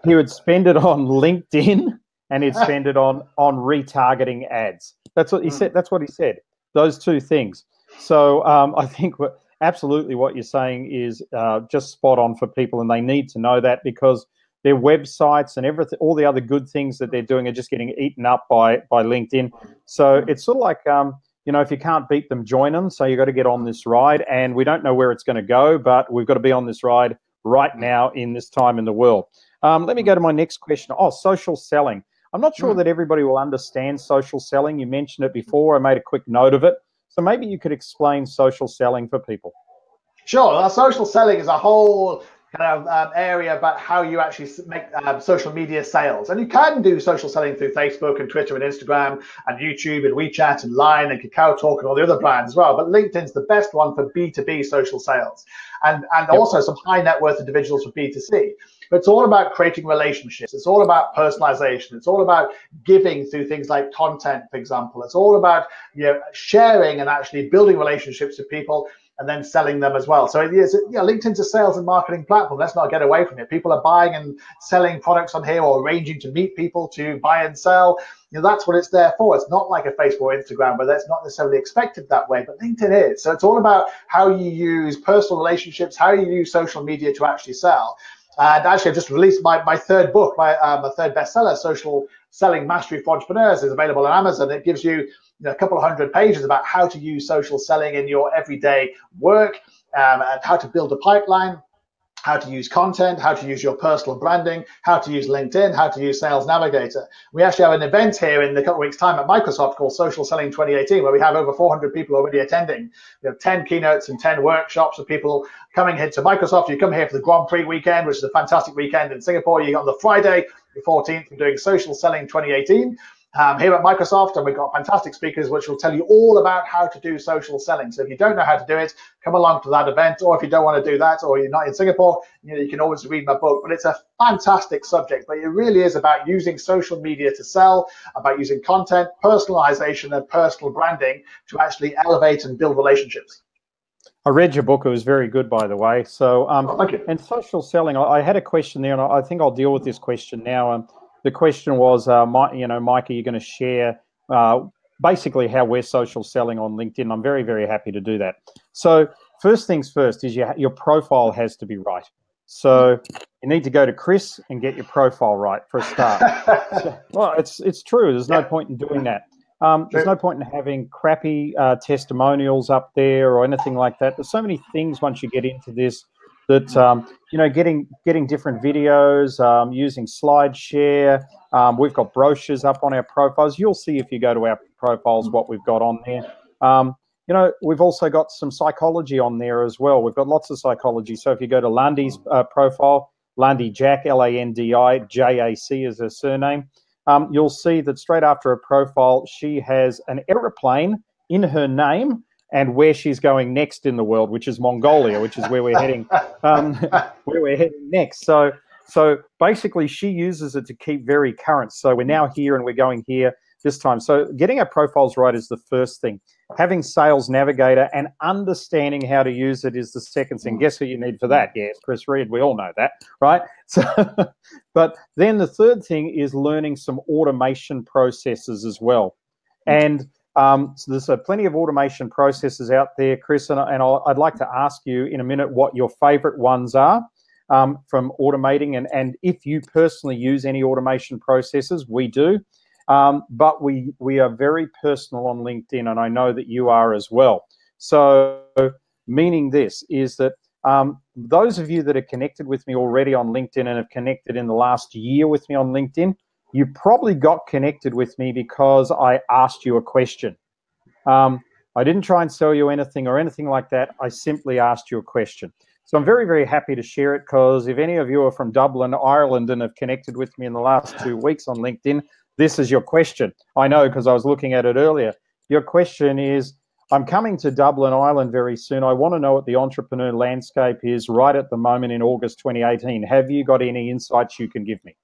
he would spend it on LinkedIn, and he'd spend it on retargeting ads. That's what he said. That's what he said. Those 2 things. So I think absolutely what you're saying is just spot on for people, and they need to know that, because their websites and everything, all the other good things that they're doing, are just getting eaten up by LinkedIn. So it's sort of like, if you can't beat them, join them. So you've got to get on this ride, and we don't know where it's going to go, but we've got to be on this ride right now in this time in the world. Let me go to my next question. Social selling. I'm not sure that everybody will understand social selling. You mentioned it before. I made a quick note of it. So maybe you could explain social selling for people. Sure. Social selling is a whole kind of area about how you actually make social media sales. And you can do social selling through Facebook and Twitter and Instagram and YouTube and WeChat and Line and Kakao Talk and all the other brands as well. But LinkedIn's the best one for B2B social sales, and also some high net worth individuals for B2C. But it's all about creating relationships. It's all about personalization. It's all about giving through things like content, for example. It's all about sharing and actually building relationships with people, and then selling them as well. So it is, LinkedIn's a sales and marketing platform. Let's not get away from it. People are buying and selling products on here, or arranging to meet people to buy and sell. That's what it's there for. It's not like a Facebook or Instagram, but that's not necessarily expected that way, but LinkedIn is. So it's all about how you use personal relationships, how you use social media to actually sell. And actually, I've just released my 3rd book, my 3rd bestseller, Social Selling Mastery for Entrepreneurs, is available on Amazon. It gives you a couple of 100 pages about how to use social selling in your everyday work, and how to build a pipeline, how to use content, how to use your personal branding, how to use LinkedIn, how to use Sales Navigator. We actually have an event here in a couple of weeks' time at Microsoft called Social Selling 2018, where we have over 400 people already attending. We have 10 keynotes and 10 workshops of people coming here to Microsoft. You come here for the Grand Prix weekend, which is a fantastic weekend in Singapore. You got on the Friday, the 14th, we're doing Social Selling 2018. here at Microsoft, and we've got fantastic speakers which will tell you all about how to do social selling. So if you don't know how to do it, come along to that event, or if you don't want to do that, or you're not in Singapore, you can always read my book. But it's a fantastic subject, but it really is about using social media to sell, about using content, personalization, and personal branding to actually elevate and build relationships. I read your book. It was very good, by the way. So, thank you. And social selling, I had a question there, and I think I'll deal with this question now. The question was, Mike, are you going to share basically how we're social selling on LinkedIn? I'm very, very happy to do that. So first things first is your profile has to be right. So you need to go to Chris and get your profile right for a start. Well, it's true. There's no point in doing that. There's no point in having crappy testimonials up there or anything like that. There's so many things once you get into this that, getting different videos, using SlideShare. We've got brochures up on our profiles. You'll see if you go to our profiles what we've got on there. We've also got some psychology on there as well. We've got lots of psychology. So if you go to Lundi's profile, Lundi Jack, L-A-N-D-I-J-A-C is her surname, you'll see that straight after her profile, she has an aeroplane in her name and where she's going next in the world, which is Mongolia, which is where we're heading, next. So basically, she uses it to keep very current. So we're now here and we're going here this time. So getting our profiles right is the first thing. Having Sales Navigator and understanding how to use it is the second thing. Guess what you need for that? Yes, Chris Reed, we all know that, right? So, but then the third thing is learning some automation processes as well. And so there's plenty of automation processes out there, Chris, and I'd like to ask you in a minute what your favorite ones are from automating, and if you personally use any automation processes. We do. But we are very personal on LinkedIn, and I know that you are as well. So meaning this is that those of you that are connected with me already on LinkedIn and have connected in the last year with me on LinkedIn, you probably got connected with me because I asked you a question. I didn't try and sell you anything or anything like that. I simply asked you a question. So I'm very, very happy to share it, because if any of you are from Dublin, Ireland, and have connected with me in the last 2 weeks on LinkedIn, this is your question. I know, because I was looking at it earlier. Your question is, I'm coming to Dublin, Ireland very soon. I want to know what the entrepreneur landscape is right at the moment in August 2018. Have you got any insights you can give me?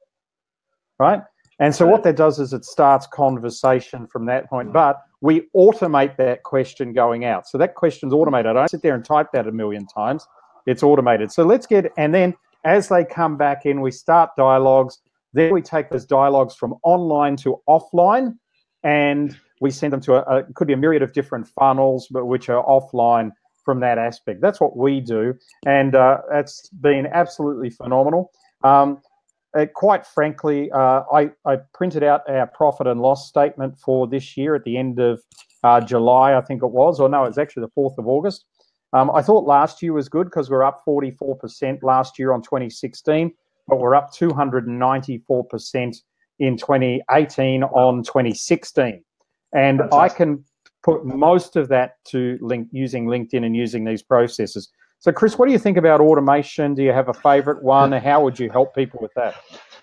Right? And so what that does is it starts conversation from that point, but we automate that question going out. So that question's automated. I don't sit there and type that a million times. It's automated. So let's get, and then as they come back in, we start dialogues. Then we take those dialogues from online to offline, and we send them to could be a myriad of different funnels, but which are offline from that aspect. That's what we do, and that's been absolutely phenomenal. Quite frankly, I printed out our profit and loss statement for this year at the end of July, I think it was, or no, it's actually the 4th of August. I thought last year was good because we're up 44% last year on 2016, but we're up 294% in 2018 on 2016. And fantastic. I can put most of that to using LinkedIn and using these processes. So, Chris, what do you think about automation? Do you have a favorite one? How would you help people with that?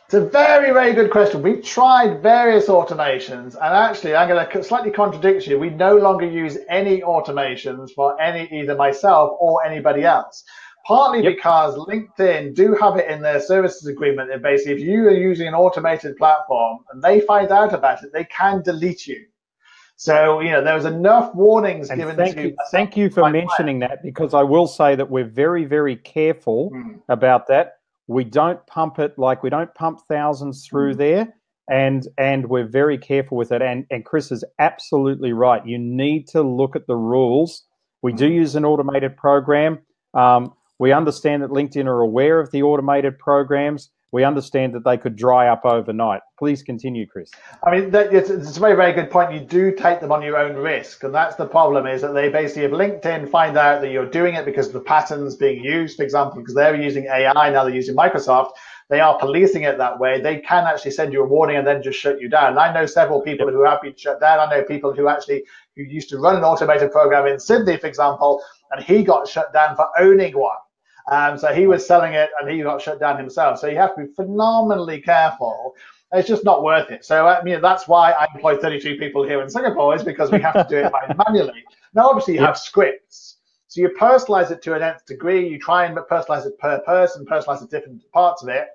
It's a very, very good question. We've tried various automations, and actually, I'm going to slightly contradict you. We no longer use any automations for either myself or anybody else. Partly because LinkedIn do have it in their services agreement. And basically, if you are using an automated platform and they find out about it, they can delete you. So, there's enough warnings given to you. Thank you for mentioning that, because I will say that we're very, very careful about that. We don't pump it, like we don't pump thousands through there, and we're very careful with it. And Chris is absolutely right. You need to look at the rules. We do use an automated program. We understand that LinkedIn are aware of the automated programs. We understand that they could dry up overnight. Please continue, Chris. I mean, it's a very, very good point. You do take them on your own risk. And that's the problem, is that they basically, if LinkedIn find out that you're doing it because of the patterns being used, for example, because they're using AI, now they're using Microsoft, they are policing it that way. They can actually send you a warning and then just shut you down. And I know several people who have been shut down. I know people who used to run an automated program in Sydney, for example, and he got shut down for owning one. So he was selling it and he got shut down himself. So you have to be phenomenally careful It's just not worth it. So I mean, that's why I employ 32 people here in Singapore, is because we have to do it manually. Now, obviously, you have scripts. So you personalize it to an nth degree. You try and personalize it per person, personalize the different parts of it,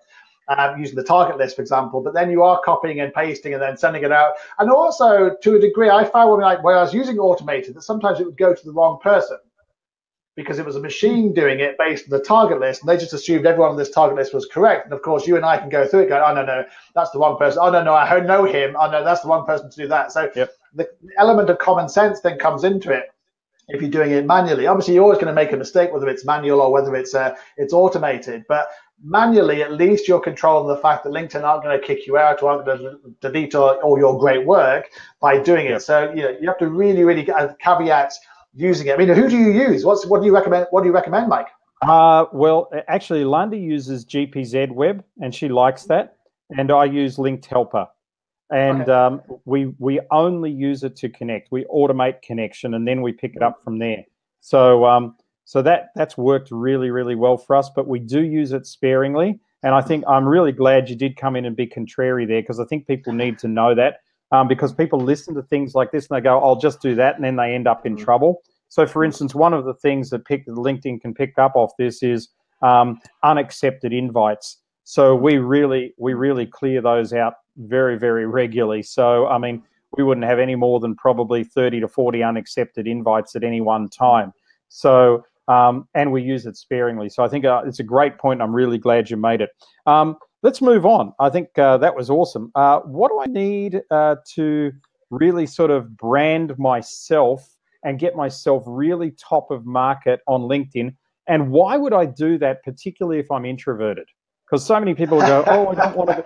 using the target list, for example. But then you are copying and pasting and then sending it out. And also, to a degree, I found when I was using automated that sometimes it would go to the wrong person, because it was a machine doing it based on the target list, and they just assumed everyone on this target list was correct. And of course, you and I can go through it, go, oh, no, that's the wrong person. Oh, no, I know him. Oh, no, that's the wrong person to do that. So the element of common sense then comes into it if you're doing it manually. Obviously, you're always going to make a mistake, whether it's manual or whether it's automated. But manually, at least you're controlling the fact that LinkedIn aren't going to kick you out or aren't going to delete all your great work by doing it. So you have to really caveat using it. I mean, who do you use? What do you recommend? What do you recommend, Mike? Well, actually, Lundy uses GPZ Web, and she likes that. And I use Linked Helper, and we only use it to connect. We automate connection, and then we pick it up from there. So that's worked really well for us. But we do use it sparingly, and I think I'm really glad you did come in and be contrary there, because I think people need to know that. Because people listen to things like this and they go, I'll just do that, and then they end up in trouble. So, for instance, one of the things that LinkedIn can pick up off this is unaccepted invites. So we really clear those out very regularly. So, I mean, we wouldn't have any more than probably 30 to 40 unaccepted invites at any one time. So, and we use it sparingly. So I think it's a great point. I'm really glad you made it. Let's move on. I think that was awesome. What do I need to really sort of brand myself and get myself really top of market on LinkedIn? And why would I do that, particularly if I'm introverted? Because so many people go, oh, I don't want to,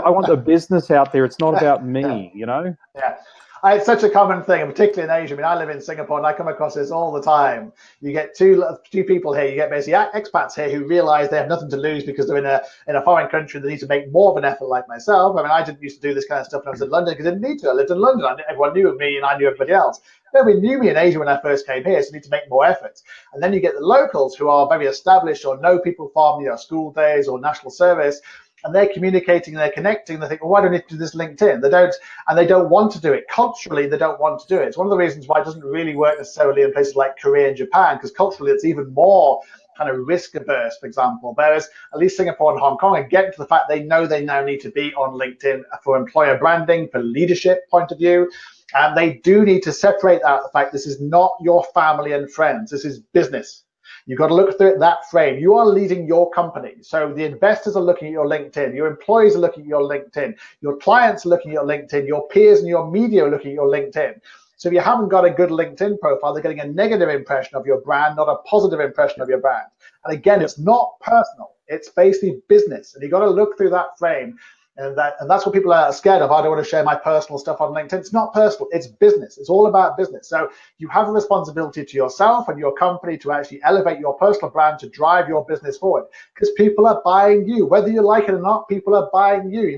I want the business out there. It's not about me, Yeah. It's such a common thing, and particularly in Asia. I mean, I live in Singapore, and I come across this all the time. You get two people here. You get basically expats here who realize they have nothing to lose because they're in a foreign country. They need to make more of an effort, like myself. I mean, I didn't used to do this kind of stuff when I was in London because I didn't need to. I lived in London. Everyone knew me, and I knew everybody else. Nobody knew me in Asia when I first came here, so you need to make more efforts. And then you get the locals who are very established or know people from school days or national service. And they're communicating, they're connecting, they think, well, why don't I do this LinkedIn? They don't want to do it. Culturally, they don't want to do it. It's one of the reasons why it doesn't really work necessarily in places like Korea and Japan, because culturally it's even more kind of risk averse, for example. Whereas at least Singapore and Hong Kong are getting to the fact they know they now need to be on LinkedIn for employer branding, for leadership point of view. And they do need to separate out the fact this is not your family and friends. This is business. You've got to look through that frame. You are leading your company. So the investors are looking at your LinkedIn. Your employees are looking at your LinkedIn. Your clients are looking at your LinkedIn. Your peers and your media are looking at your LinkedIn. So if you haven't got a good LinkedIn profile, they're getting a negative impression of your brand, not a positive impression of your brand. And again, it's not personal. It's basically business. And you've got to look through that frame. And that's what people are scared of. I don't want to share my personal stuff on LinkedIn. It's not personal. It's business. It's all about business. So you have a responsibility to yourself and your company to actually elevate your personal brand to drive your business forward, because people are buying you. Whether you like it or not, people are buying you.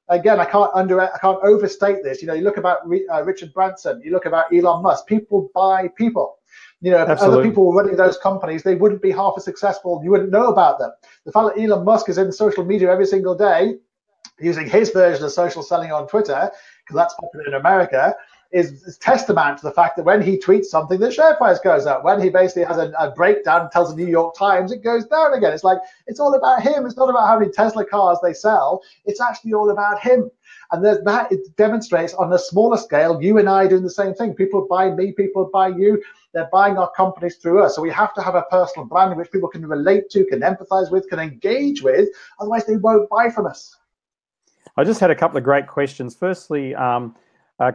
Again, I can't overstate this. You look about Richard Branson. You look about Elon Musk. People buy people. If other people were running those companies, they wouldn't be half as successful. You wouldn't know about them. The fact that Elon Musk is in social media every single day, using his version of social selling on Twitter, because that's popular in America, is testament to the fact that when he tweets something, the share price goes up. When he basically has a breakdown and tells the New York Times, it goes down again. It's like, it's all about him. It's not about how many Tesla cars they sell. It's actually all about him. And that it demonstrates on a smaller scale, you and I doing the same thing. People buy me, people buy you. They're buying our companies through us. So we have to have a personal brand in which people can relate to, can empathize with, can engage with. Otherwise, they won't buy from us. I just had a couple of great questions. Firstly,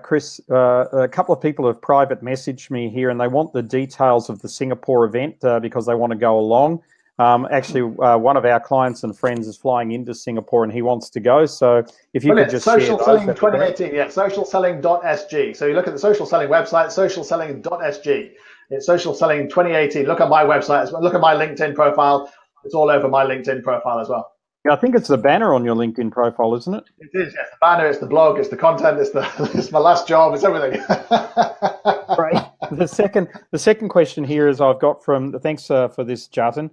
Chris, a couple of people have private messaged me here, and they want the details of the Singapore event because they want to go along. Actually, one of our clients and friends is flying into Singapore, and he wants to go. So if you could just Social share Selling those, 2018, yeah, socialselling.sg. So you look at the social selling website, socialselling.sg. It's social selling 2018. Look at my website. Look at my LinkedIn profile. It's all over my LinkedIn profile as well. I think it's the banner on your LinkedIn profile, isn't it? It is, yes. The banner, it's the blog, it's the content, it's my last job, it's everything. Right. The second question here is I've got from, thanks for this, Jatin.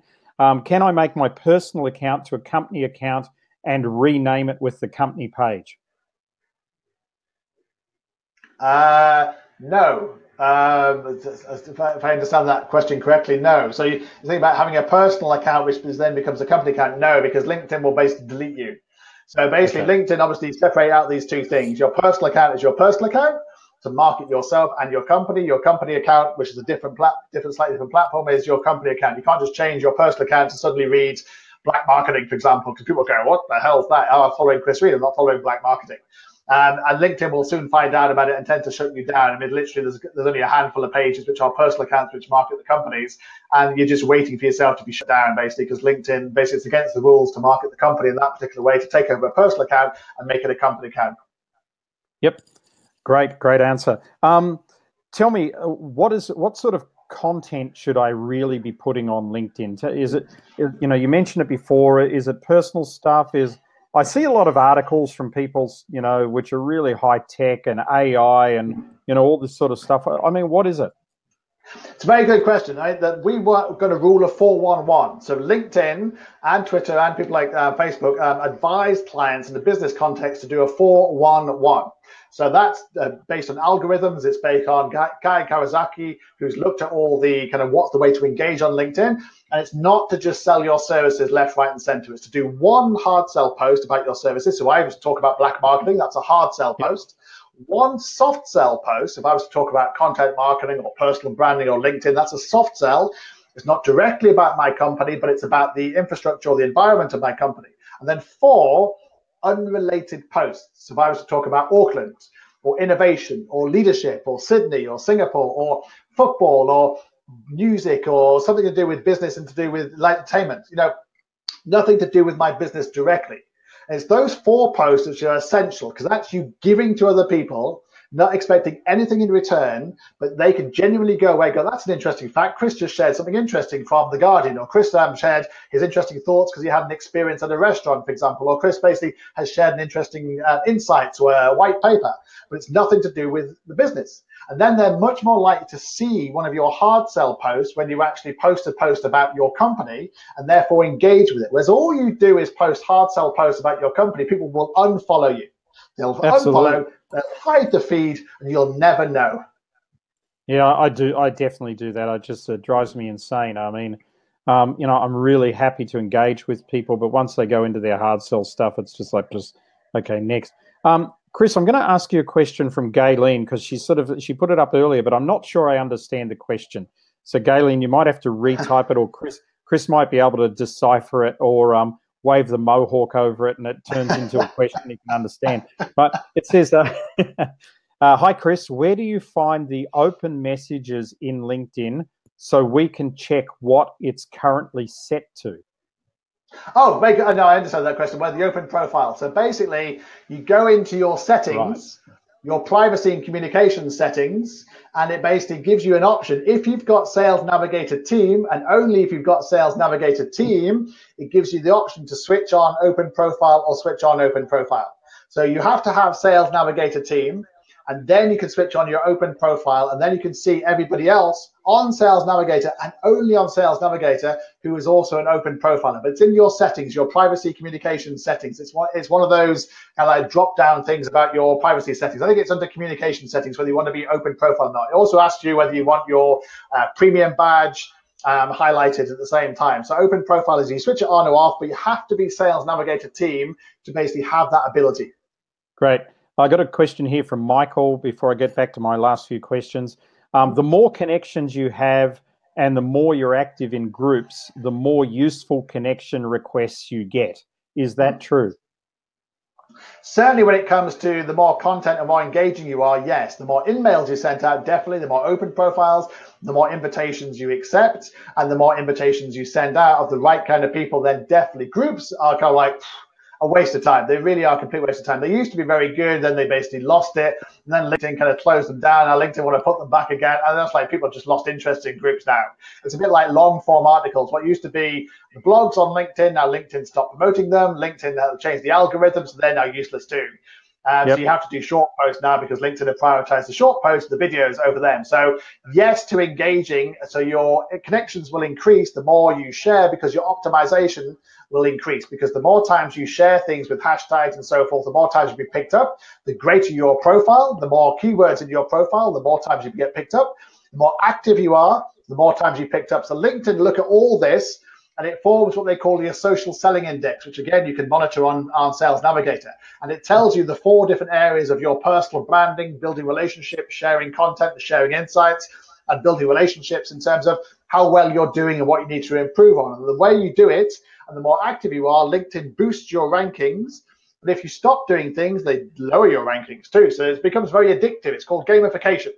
Can I make my personal account to a company account and rename it with the company page? No. If I understand that question correctly, no. So you think about having a personal account, which then becomes a company account? No, because LinkedIn will basically delete you. So basically, okay. LinkedIn obviously separate out these two things. Your personal account is your personal account to market yourself and your company. Your company account, which is a slightly different platform, is your company account. You can't just change your personal account to suddenly read black marketing, for example, because people go, "What the hell is that? Oh, I'm following Chris Reed. I'm not following black marketing." And LinkedIn will soon find out about it and tend to shut you down. I mean, literally, there's only a handful of pages which are personal accounts which market the companies, and you're just waiting for yourself to be shut down, basically, because LinkedIn, basically, it's against the rules to market the company in that particular way, to take over a personal account and make it a company account. Yep, great answer. Tell me, what sort of content should I really be putting on LinkedIn? Is it, you mentioned it before, is it personal stuff? I see a lot of articles from people, which are really high tech and AI and, all this sort of stuff. I mean, what is it? It's a very good question. That we were going to rule a 4-1-1. So LinkedIn and Twitter and people like Facebook advise clients in the business context to do a 4-1-1. So that's based on algorithms. It's based on Guy Kawasaki, who's looked at all the kind of what's the way to engage on LinkedIn. And it's not to just sell your services left, right, and center. It's to do one hard sell post about your services. So I was to talk about black marketing. That's a hard sell post. One soft sell post, if I was to talk about content marketing or personal branding or LinkedIn, that's a soft sell. It's not directly about my company, but it's about the infrastructure or the environment of my company. And then 4 unrelated posts. So if I was to talk about Auckland or innovation or leadership or Sydney or Singapore or football or music or something to do with business and to do with entertainment, nothing to do with my business directly. And it's those 4 posts which are essential, because that's you giving to other people, not expecting anything in return, but they can genuinely go away and go, that's an interesting fact. Chris just shared something interesting from The Guardian, or Chris shared his interesting thoughts because he had an experience at a restaurant, for example, or Chris basically has shared an interesting insights or a white paper, but it's nothing to do with the business. And then they're much more likely to see one of your hard sell posts when you actually post a post about your company and therefore engage with it. Whereas all you do is post hard sell posts about your company, people will unfollow you. They'll unfollow, they'll hide the feed, and you'll never know. Yeah, I do. I definitely do that. It just drives me insane. I mean, I'm really happy to engage with people, but once they go into their hard sell stuff, it's just okay, next. Chris, I'm going to ask you a question from Gayleen, because she put it up earlier, but I'm not sure I understand the question. So Gayleen, you might have to retype it, or Chris might be able to decipher it, or wave the mohawk over it and it turns into a question you can understand. But it says, hi Chris, where do you find the open messages in LinkedIn so we can check what it's currently set to? Oh, no, I understand that question. Where the open profile. So basically, you go into your settings, your privacy and communication settings, and it basically gives you an option. If you've got Sales Navigator Team, and only if you've got Sales Navigator Team, it gives you the option to switch on open profile or switch on open profile. So you have to have Sales Navigator Team, and then you can switch on your open profile, and then you can see everybody else on Sales Navigator and only on Sales Navigator who is also an open profiler. But it's in your settings, your privacy communication settings. It's one of those kind of like drop-down things about your privacy settings. I think it's under communication settings, whether you want to be open profile or not. It also asks you whether you want your premium badge highlighted at the same time. So open profile is you switch it on or off, but you have to be Sales Navigator Team to basically have that ability. Great. I got a question here from Michael before I get back to my last few questions. The more connections you have and the more you're active in groups, the more useful connection requests you get. Is that true? Certainly when it comes to the more content and more engaging you are, yes. The more emails you sent out, definitely. The more open profiles, the more invitations you accept, and the more invitations you send out of the right kind of people, then definitely. Groups are kind of like a waste of time. They really are a complete waste of time. They used to be very good, then they basically lost it, and then LinkedIn kind of closed them down. Now LinkedIn want to put them back again, and that's like people have just lost interest in groups now. It's a bit like long form articles. What used to be the blogs on LinkedIn, now LinkedIn stopped promoting them. LinkedIn changed the algorithms, so they're now useless too. So you have to do short posts now because LinkedIn have prioritized the short posts, the videos over them. So yes to engaging. So your connections will increase the more you share because your optimization will increase, because the more times you share things with hashtags and so forth, the more times you'll be picked up, the greater your profile, the more keywords in your profile, the more times you get picked up, the more active you are, the more times you picked up. So LinkedIn look at all this, and it forms what they call your social selling index, which again you can monitor on Sales Navigator. And it tells you the 4 different areas of your personal branding, building relationships, sharing content, sharing insights, and building relationships in terms of how well you're doing and what you need to improve on. And the way you do it, and the more active you are, LinkedIn boosts your rankings. But if you stop doing things, they lower your rankings too. So it becomes very addictive. It's called gamification.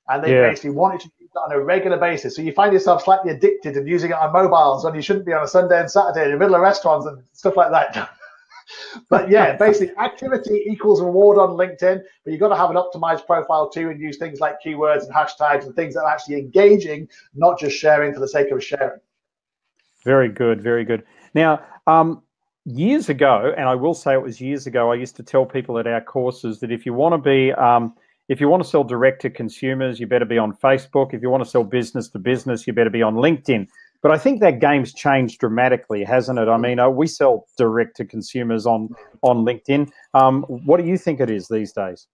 And they basically want you to use it on a regular basis. So you find yourself slightly addicted and using it on mobiles when you shouldn't be on a Sunday and Saturday in the middle of restaurants and stuff like that. But yeah, basically activity equals reward on LinkedIn, but you've got to have an optimized profile too and use things like keywords and hashtags and things that are actually engaging, not just sharing for the sake of sharing. Very good, very good. Now, years ago, and I will say it was years ago, I used to tell people at our courses that if you want to be, if you want to sell direct to consumers, you better be on Facebook. If you want to sell business to business, you better be on LinkedIn. But I think that game's changed dramatically, hasn't it? I mean, we sell direct to consumers on LinkedIn. What do you think it is these days?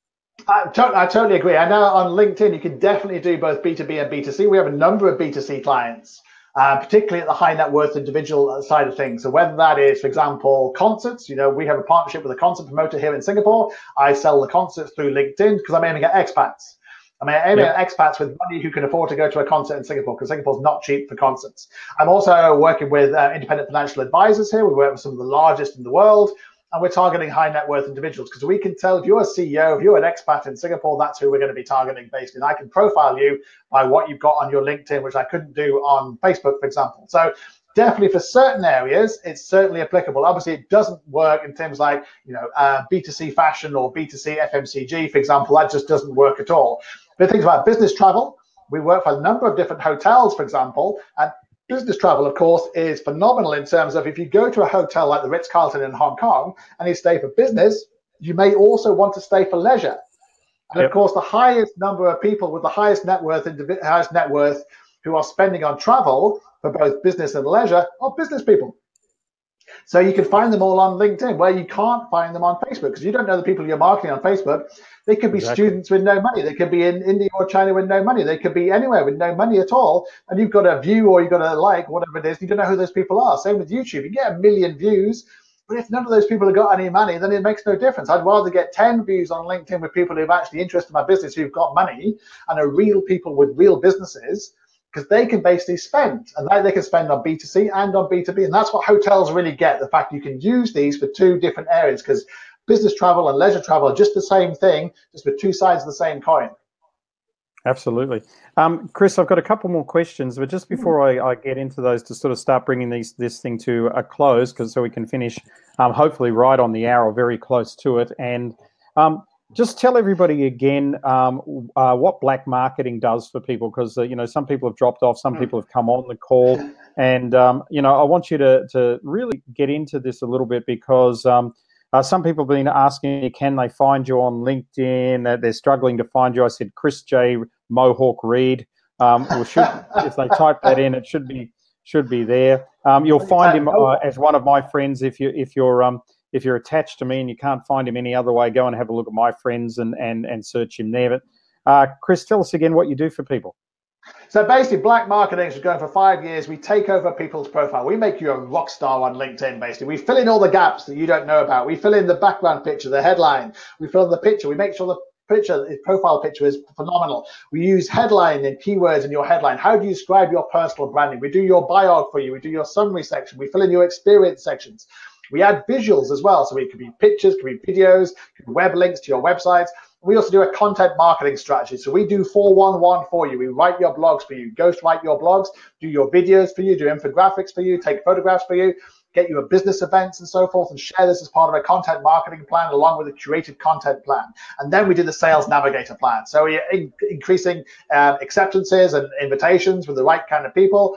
I totally agree. I know on LinkedIn, you can definitely do both B2B and B2C. We have a number of B2C clients, particularly at the high net worth individual side of things. So whether that is, for example, concerts, you know, we have a partnership with a concert promoter here in Singapore. I sell the concerts through LinkedIn because I'm aiming at expats. I mean, I'm aiming at expats with money who can afford to go to a concert in Singapore, because Singapore's not cheap for concerts. I'm also working with independent financial advisors here. We work with some of the largest in the world, and we're targeting high net worth individuals, because we can tell if you're a CEO, if you're an expat in Singapore, that's who we're going to be targeting based on. I can profile you by what you've got on your LinkedIn, which I couldn't do on Facebook, for example. So definitely for certain areas, it's certainly applicable. Obviously, it doesn't work in terms like, you know, B2C fashion or B2C FMCG, for example. That just doesn't work at all. But things about business travel, we work for a number of different hotels, for example, and business travel, of course, is phenomenal in terms of if you go to a hotel like the Ritz-Carlton in Hong Kong and you stay for business, you may also want to stay for leisure. And of course, the highest number of people with the highest net worth who are spending on travel for both business and leisure are business people. So you can find them all on LinkedIn, where you can't find them on Facebook, because you don't know the people you're marketing on Facebook. They could be students with no money. They could be in India or China with no money. They could be anywhere with no money at all. And you've got a view or you've got a like, whatever it is. You don't know who those people are. Same with YouTube. You get 1 million views, but if none of those people have got any money, then it makes no difference. I'd rather get 10 views on LinkedIn with people who've actually interested in my business, who've got money and are real people with real businesses, because they can basically spend, and they can spend on B2C and on B2B. And that's what hotels really get, the fact you can use these for 2 different areas, because business travel and leisure travel are just the same thing, just with 2 sides of the same coin. Absolutely. Chris, I've got a couple more questions, but just before I get into those, to sort of start bringing this thing to a close, so we can finish hopefully right on the hour or very close to it. And just tell everybody again what black marketing does for people, because you know, some people have dropped off, some people have come on the call, and you know, I want you to really get into this a little bit, because some people have been asking me, can they find you on LinkedIn? They're struggling to find you. I said Chris J. Mohawk Reed. If they type that in, it should be there. You'll find him as one of my friends if you're attached to me and you can't find him any other way. Go and have a look at my friends and search him there. But Chris, tell us again what you do for people. So basically, black marketing is going for 5 years. We take over people's profile. We make you a rock star on LinkedIn, basically. We fill in all the gaps that you don't know about. We fill in the background picture, the headline. We fill in the picture. We make sure the profile picture is phenomenal. We use headline and keywords in your headline. How do you describe your personal branding? We do your biog for you. We do your summary section. We fill in your experience sections. We add visuals as well. So it could be pictures, could be videos, could be web links to your websites. We also do a content marketing strategy. So we do 411 for you. We write your blogs for you, ghostwrite your blogs, do your videos for you, do infographics for you, take photographs for you, get you a business events and so forth, and share this as part of a content marketing plan along with a curated content plan. And then we do the sales navigator plan. So we're increasing acceptances and invitations with the right kind of people.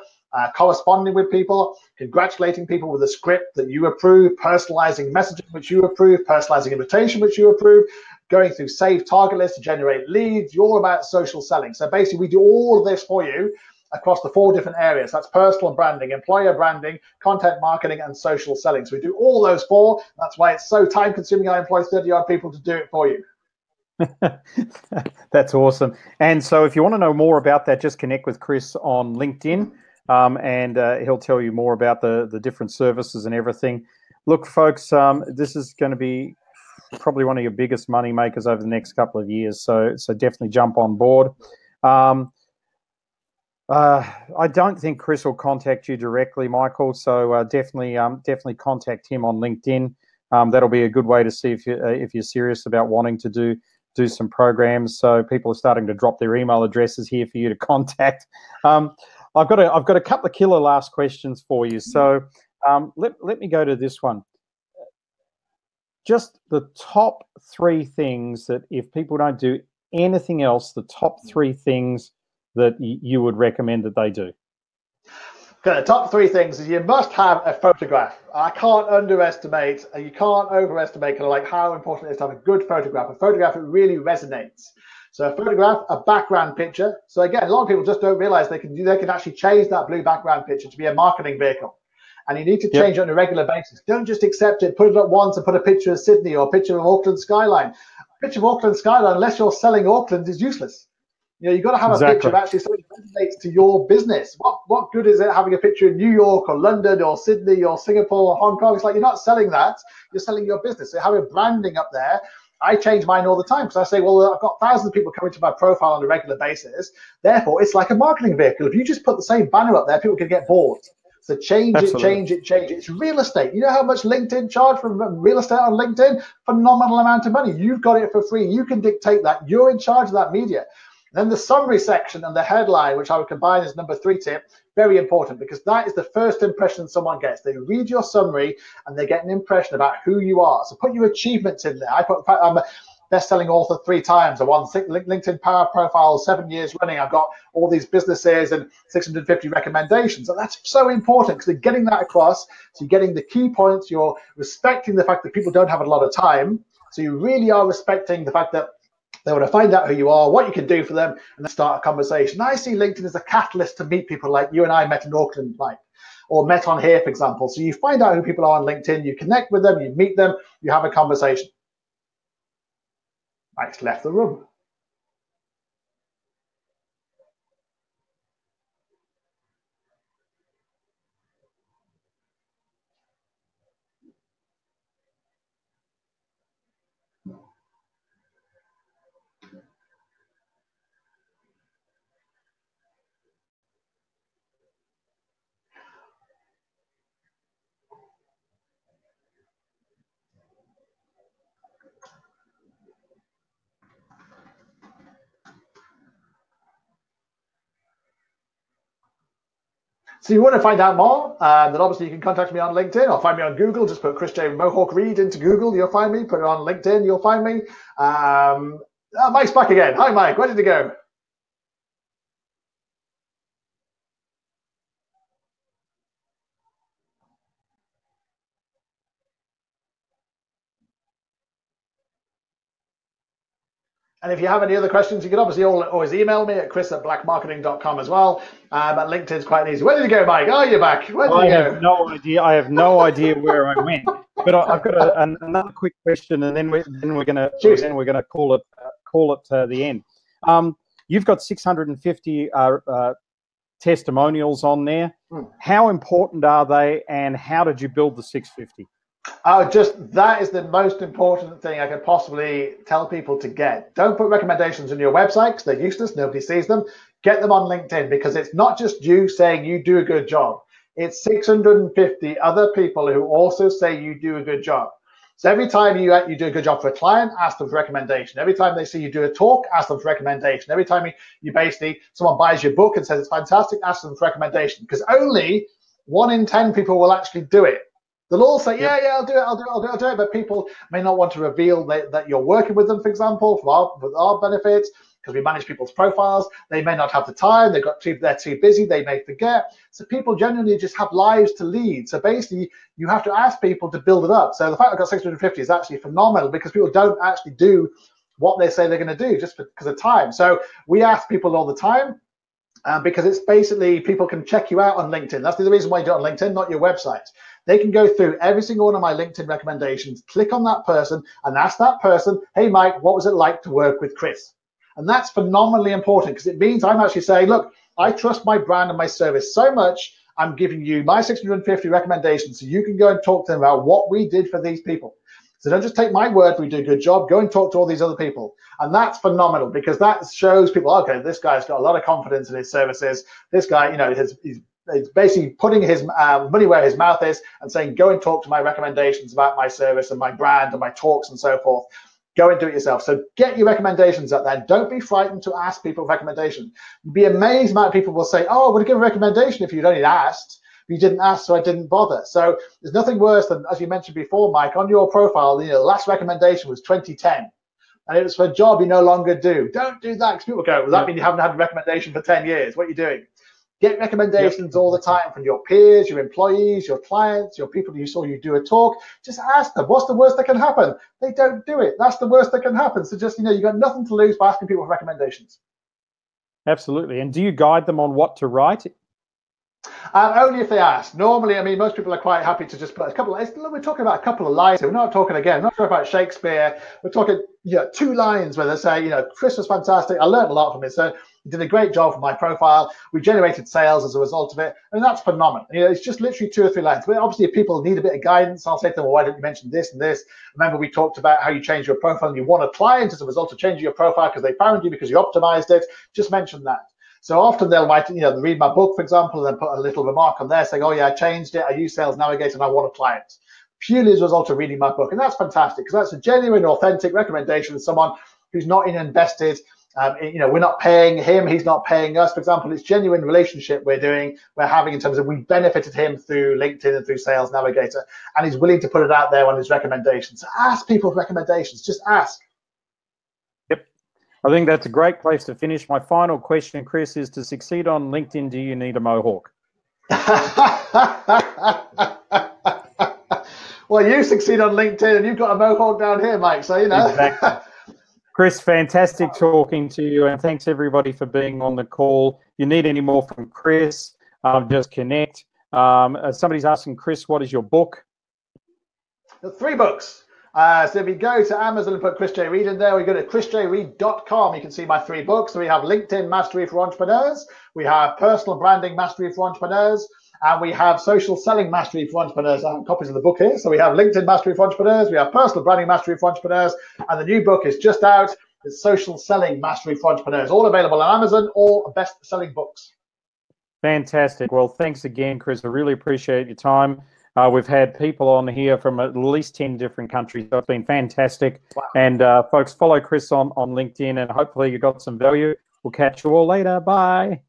corresponding with people, congratulating people with a script that you approve, personalizing messaging which you approve, personalizing invitation which you approve, going through saved target lists to generate leads. You're all about social selling. So basically, we do all of this for you across the 4 different areas. That's personal branding, employer branding, content marketing, and social selling. So we do all those 4. That's why it's so time consuming. I employ 30-odd people to do it for you. That's awesome. And so if you want to know more about that, just connect with Chris on LinkedIn, and he'll tell you more about the different services and everything. Look, folks, this is going to be probably one of your biggest money makers over the next couple of years. So definitely jump on board. I don't think Chris will contact you directly, Michael. So definitely contact him on LinkedIn. That'll be a good way to see if you're serious about wanting to do some programs. So people are starting to drop their email addresses here for you to contact. I've got a couple of killer last questions for you. So let me go to this one. Just the top 3 things that if people don't do anything else, the top 3 things that you would recommend that they do. Okay, the top 3 things is you must have a photograph. I can't underestimate, you can't overestimate kind of like how important it is to have a good photograph, a photograph that really resonates. So a photograph, a background picture. So again, a lot of people just don't realize they can actually change that blue background picture to be a marketing vehicle. And you need to change it on a regular basis. Don't just accept it, put it up once and put a picture of Sydney or a picture of Auckland skyline. A picture of Auckland skyline, unless you're selling Auckland, is useless. You know, you've got to have a picture of actually something that relates to your business. What good is it having a picture in New York or London or Sydney or Singapore or Hong Kong? It's like you're not selling that, you're selling your business. So having branding up there, I change mine all the time because I say, well, I've got thousands of people coming to my profile on a regular basis. Therefore, it's like a marketing vehicle. If you just put the same banner up there, people can get bored. So change it, change it, change it. It's real estate. You know how much LinkedIn charge for real estate on LinkedIn? Phenomenal amount of money. You've got it for free. You can dictate that. You're in charge of that media. Then the summary section and the headline, which I would combine as number 3 tip, very important because that is the first impression someone gets. They read your summary and they get an impression about who you are. So put your achievements in there. I'm a best-selling author 3 times. I won LinkedIn Power Profile 7 years running. I've got all these businesses and 650 recommendations. And that's so important because they're getting that across. So you're getting the key points. You're respecting the fact that people don't have a lot of time. So you really are respecting the fact that they want to find out who you are, what you can do for them, and then start a conversation. I see LinkedIn as a catalyst to meet people like you and I met in Auckland, like, or met on here, for example. So you find out who people are on LinkedIn, you connect with them, you meet them, you have a conversation. Mike's left the room. So you want to find out more, then obviously you can contact me on LinkedIn or find me on Google. Just put Chris J. Mohawk Reed into Google, you'll find me. Put it on LinkedIn, you'll find me. Mike's back again. Hi, Mike. Where did you go? And if you have any other questions, you can obviously always email me at chris@blackmarketing.com as well. But LinkedIn's quite easy. Where did you go, Mike? Oh, you're back. Where did you go? I have no idea. I have no idea where I went. But I've got another quick question, and then we're gonna call it the end. You've got 650 testimonials on there. How important are they, and how did you build the 650? That is the most important thing I could possibly tell people to get. Don't put recommendations on your website because they're useless. Nobody sees them. Get them on LinkedIn because it's not just you saying you do a good job. It's 650 other people who also say you do a good job. So every time you do a good job for a client, ask them for recommendation. Every time they see you do a talk, ask them for recommendation. Every time you basically, someone buys your book and says it's fantastic, ask them for recommendation because only 1 in 10 people will actually do it. They'll all say, yeah, I'll do it. But people may not want to reveal that you're working with them, for example, for our benefits. because we manage people's profiles. They may not have the time. They're too busy. They may forget. So people generally just have lives to lead. So basically, you have to ask people to build it up. So the fact I've got 650 is actually phenomenal, because people don't actually do what they say they're going to do just because of time. So we ask people all the time. Because it's basically, people can check you out on LinkedIn. That's the reason why you do it on LinkedIn, not your website. They can go through every single one of my LinkedIn recommendations, click on that person and ask that person, hey, Mike, what was it like to work with Chris? And that's phenomenally important, because it means I'm actually saying, look, I trust my brand and my service so much, I'm giving you my 650 recommendations so you can go and talk to them about what we did for these people. So don't just take my word for we do a good job, go and talk to all these other people. And that's phenomenal, because that shows people, okay, this guy's got a lot of confidence in his services. This guy, you know, he's basically putting his money where his mouth is and saying, go and talk to my recommendations about my service and my brand and my talks and so forth. Go and do it yourself. So get your recommendations up there. Don't be frightened to ask people for recommendations. You'd be amazed amount of people will say, oh, I would give a recommendation if you'd only asked. You didn't ask, so I didn't bother. So there's nothing worse than, as you mentioned before, Mike, on your profile, you know, the last recommendation was 2010, and it was for a job you no longer do. Don't do that, because people go, well, that means you haven't had a recommendation for 10 years. What are you doing? Get recommendations all the time from your peers, your employees, your clients, your people you saw you do a talk. Just ask them, what's the worst that can happen? They don't do it. That's the worst that can happen. So just, you know, you've got nothing to lose by asking people for recommendations. Absolutely. And do you guide them on what to write? Only if they ask. Normally, I mean, most people are quite happy to just put a couple of, we're talking about a couple of lines. We're not talking, again, we're not talking about Shakespeare. We're talking, you know, 2 lines where they say, you know, Chris was fantastic. I learned a lot from it. So he did a great job for my profile. We generated sales as a result of it. And that's phenomenal. You know, it's just literally 2 or 3 lines. But obviously, if people need a bit of guidance, I'll say to them, well, why don't you mention this and this? Remember, we talked about how you change your profile and you won a client as a result of changing your profile because they found you because you optimized it. Just mention that. So often they'll write, you know, read my book, for example, and then put a little remark on there saying, oh yeah, I changed it. I use Sales Navigator and I want a client. Purely as a result of reading my book. And that's fantastic, because that's a genuine, authentic recommendation of someone who's not invested. You know, we're not paying him, he's not paying us. For example, it's genuine relationship we're having in terms of we benefited him through LinkedIn and through Sales Navigator, and he's willing to put it out there on his recommendations. So ask people for recommendations, just ask. Yep. I think that's a great place to finish. My final question, Chris, is to succeed on LinkedIn, do you need a mohawk? Well, you succeed on LinkedIn and you've got a mohawk down here, Mike, so you know. Exactly. Chris, fantastic talking to you, and thanks everybody for being on the call. If you need any more from Chris, just connect. Somebody's asking, Chris, what is your book? 3 books. So if you go to Amazon and put Chris J. Reid in there, we go to chrisjreid.com. You can see my 3 books. So we have LinkedIn Mastery for Entrepreneurs, we have Personal Branding Mastery for Entrepreneurs, and we have Social Selling Mastery for Entrepreneurs. I have copies of the book here. So we have LinkedIn Mastery for Entrepreneurs, we have Personal Branding Mastery for Entrepreneurs, and the new book is just out. It's Social Selling Mastery for Entrepreneurs. All available on Amazon, all best-selling books. Fantastic. Well, thanks again, Chris. I really appreciate your time. We've had people on here from at least 10 different countries, so it's been fantastic. Wow. And folks, follow Chris on LinkedIn, and hopefully you got some value. We'll catch you all later. Bye.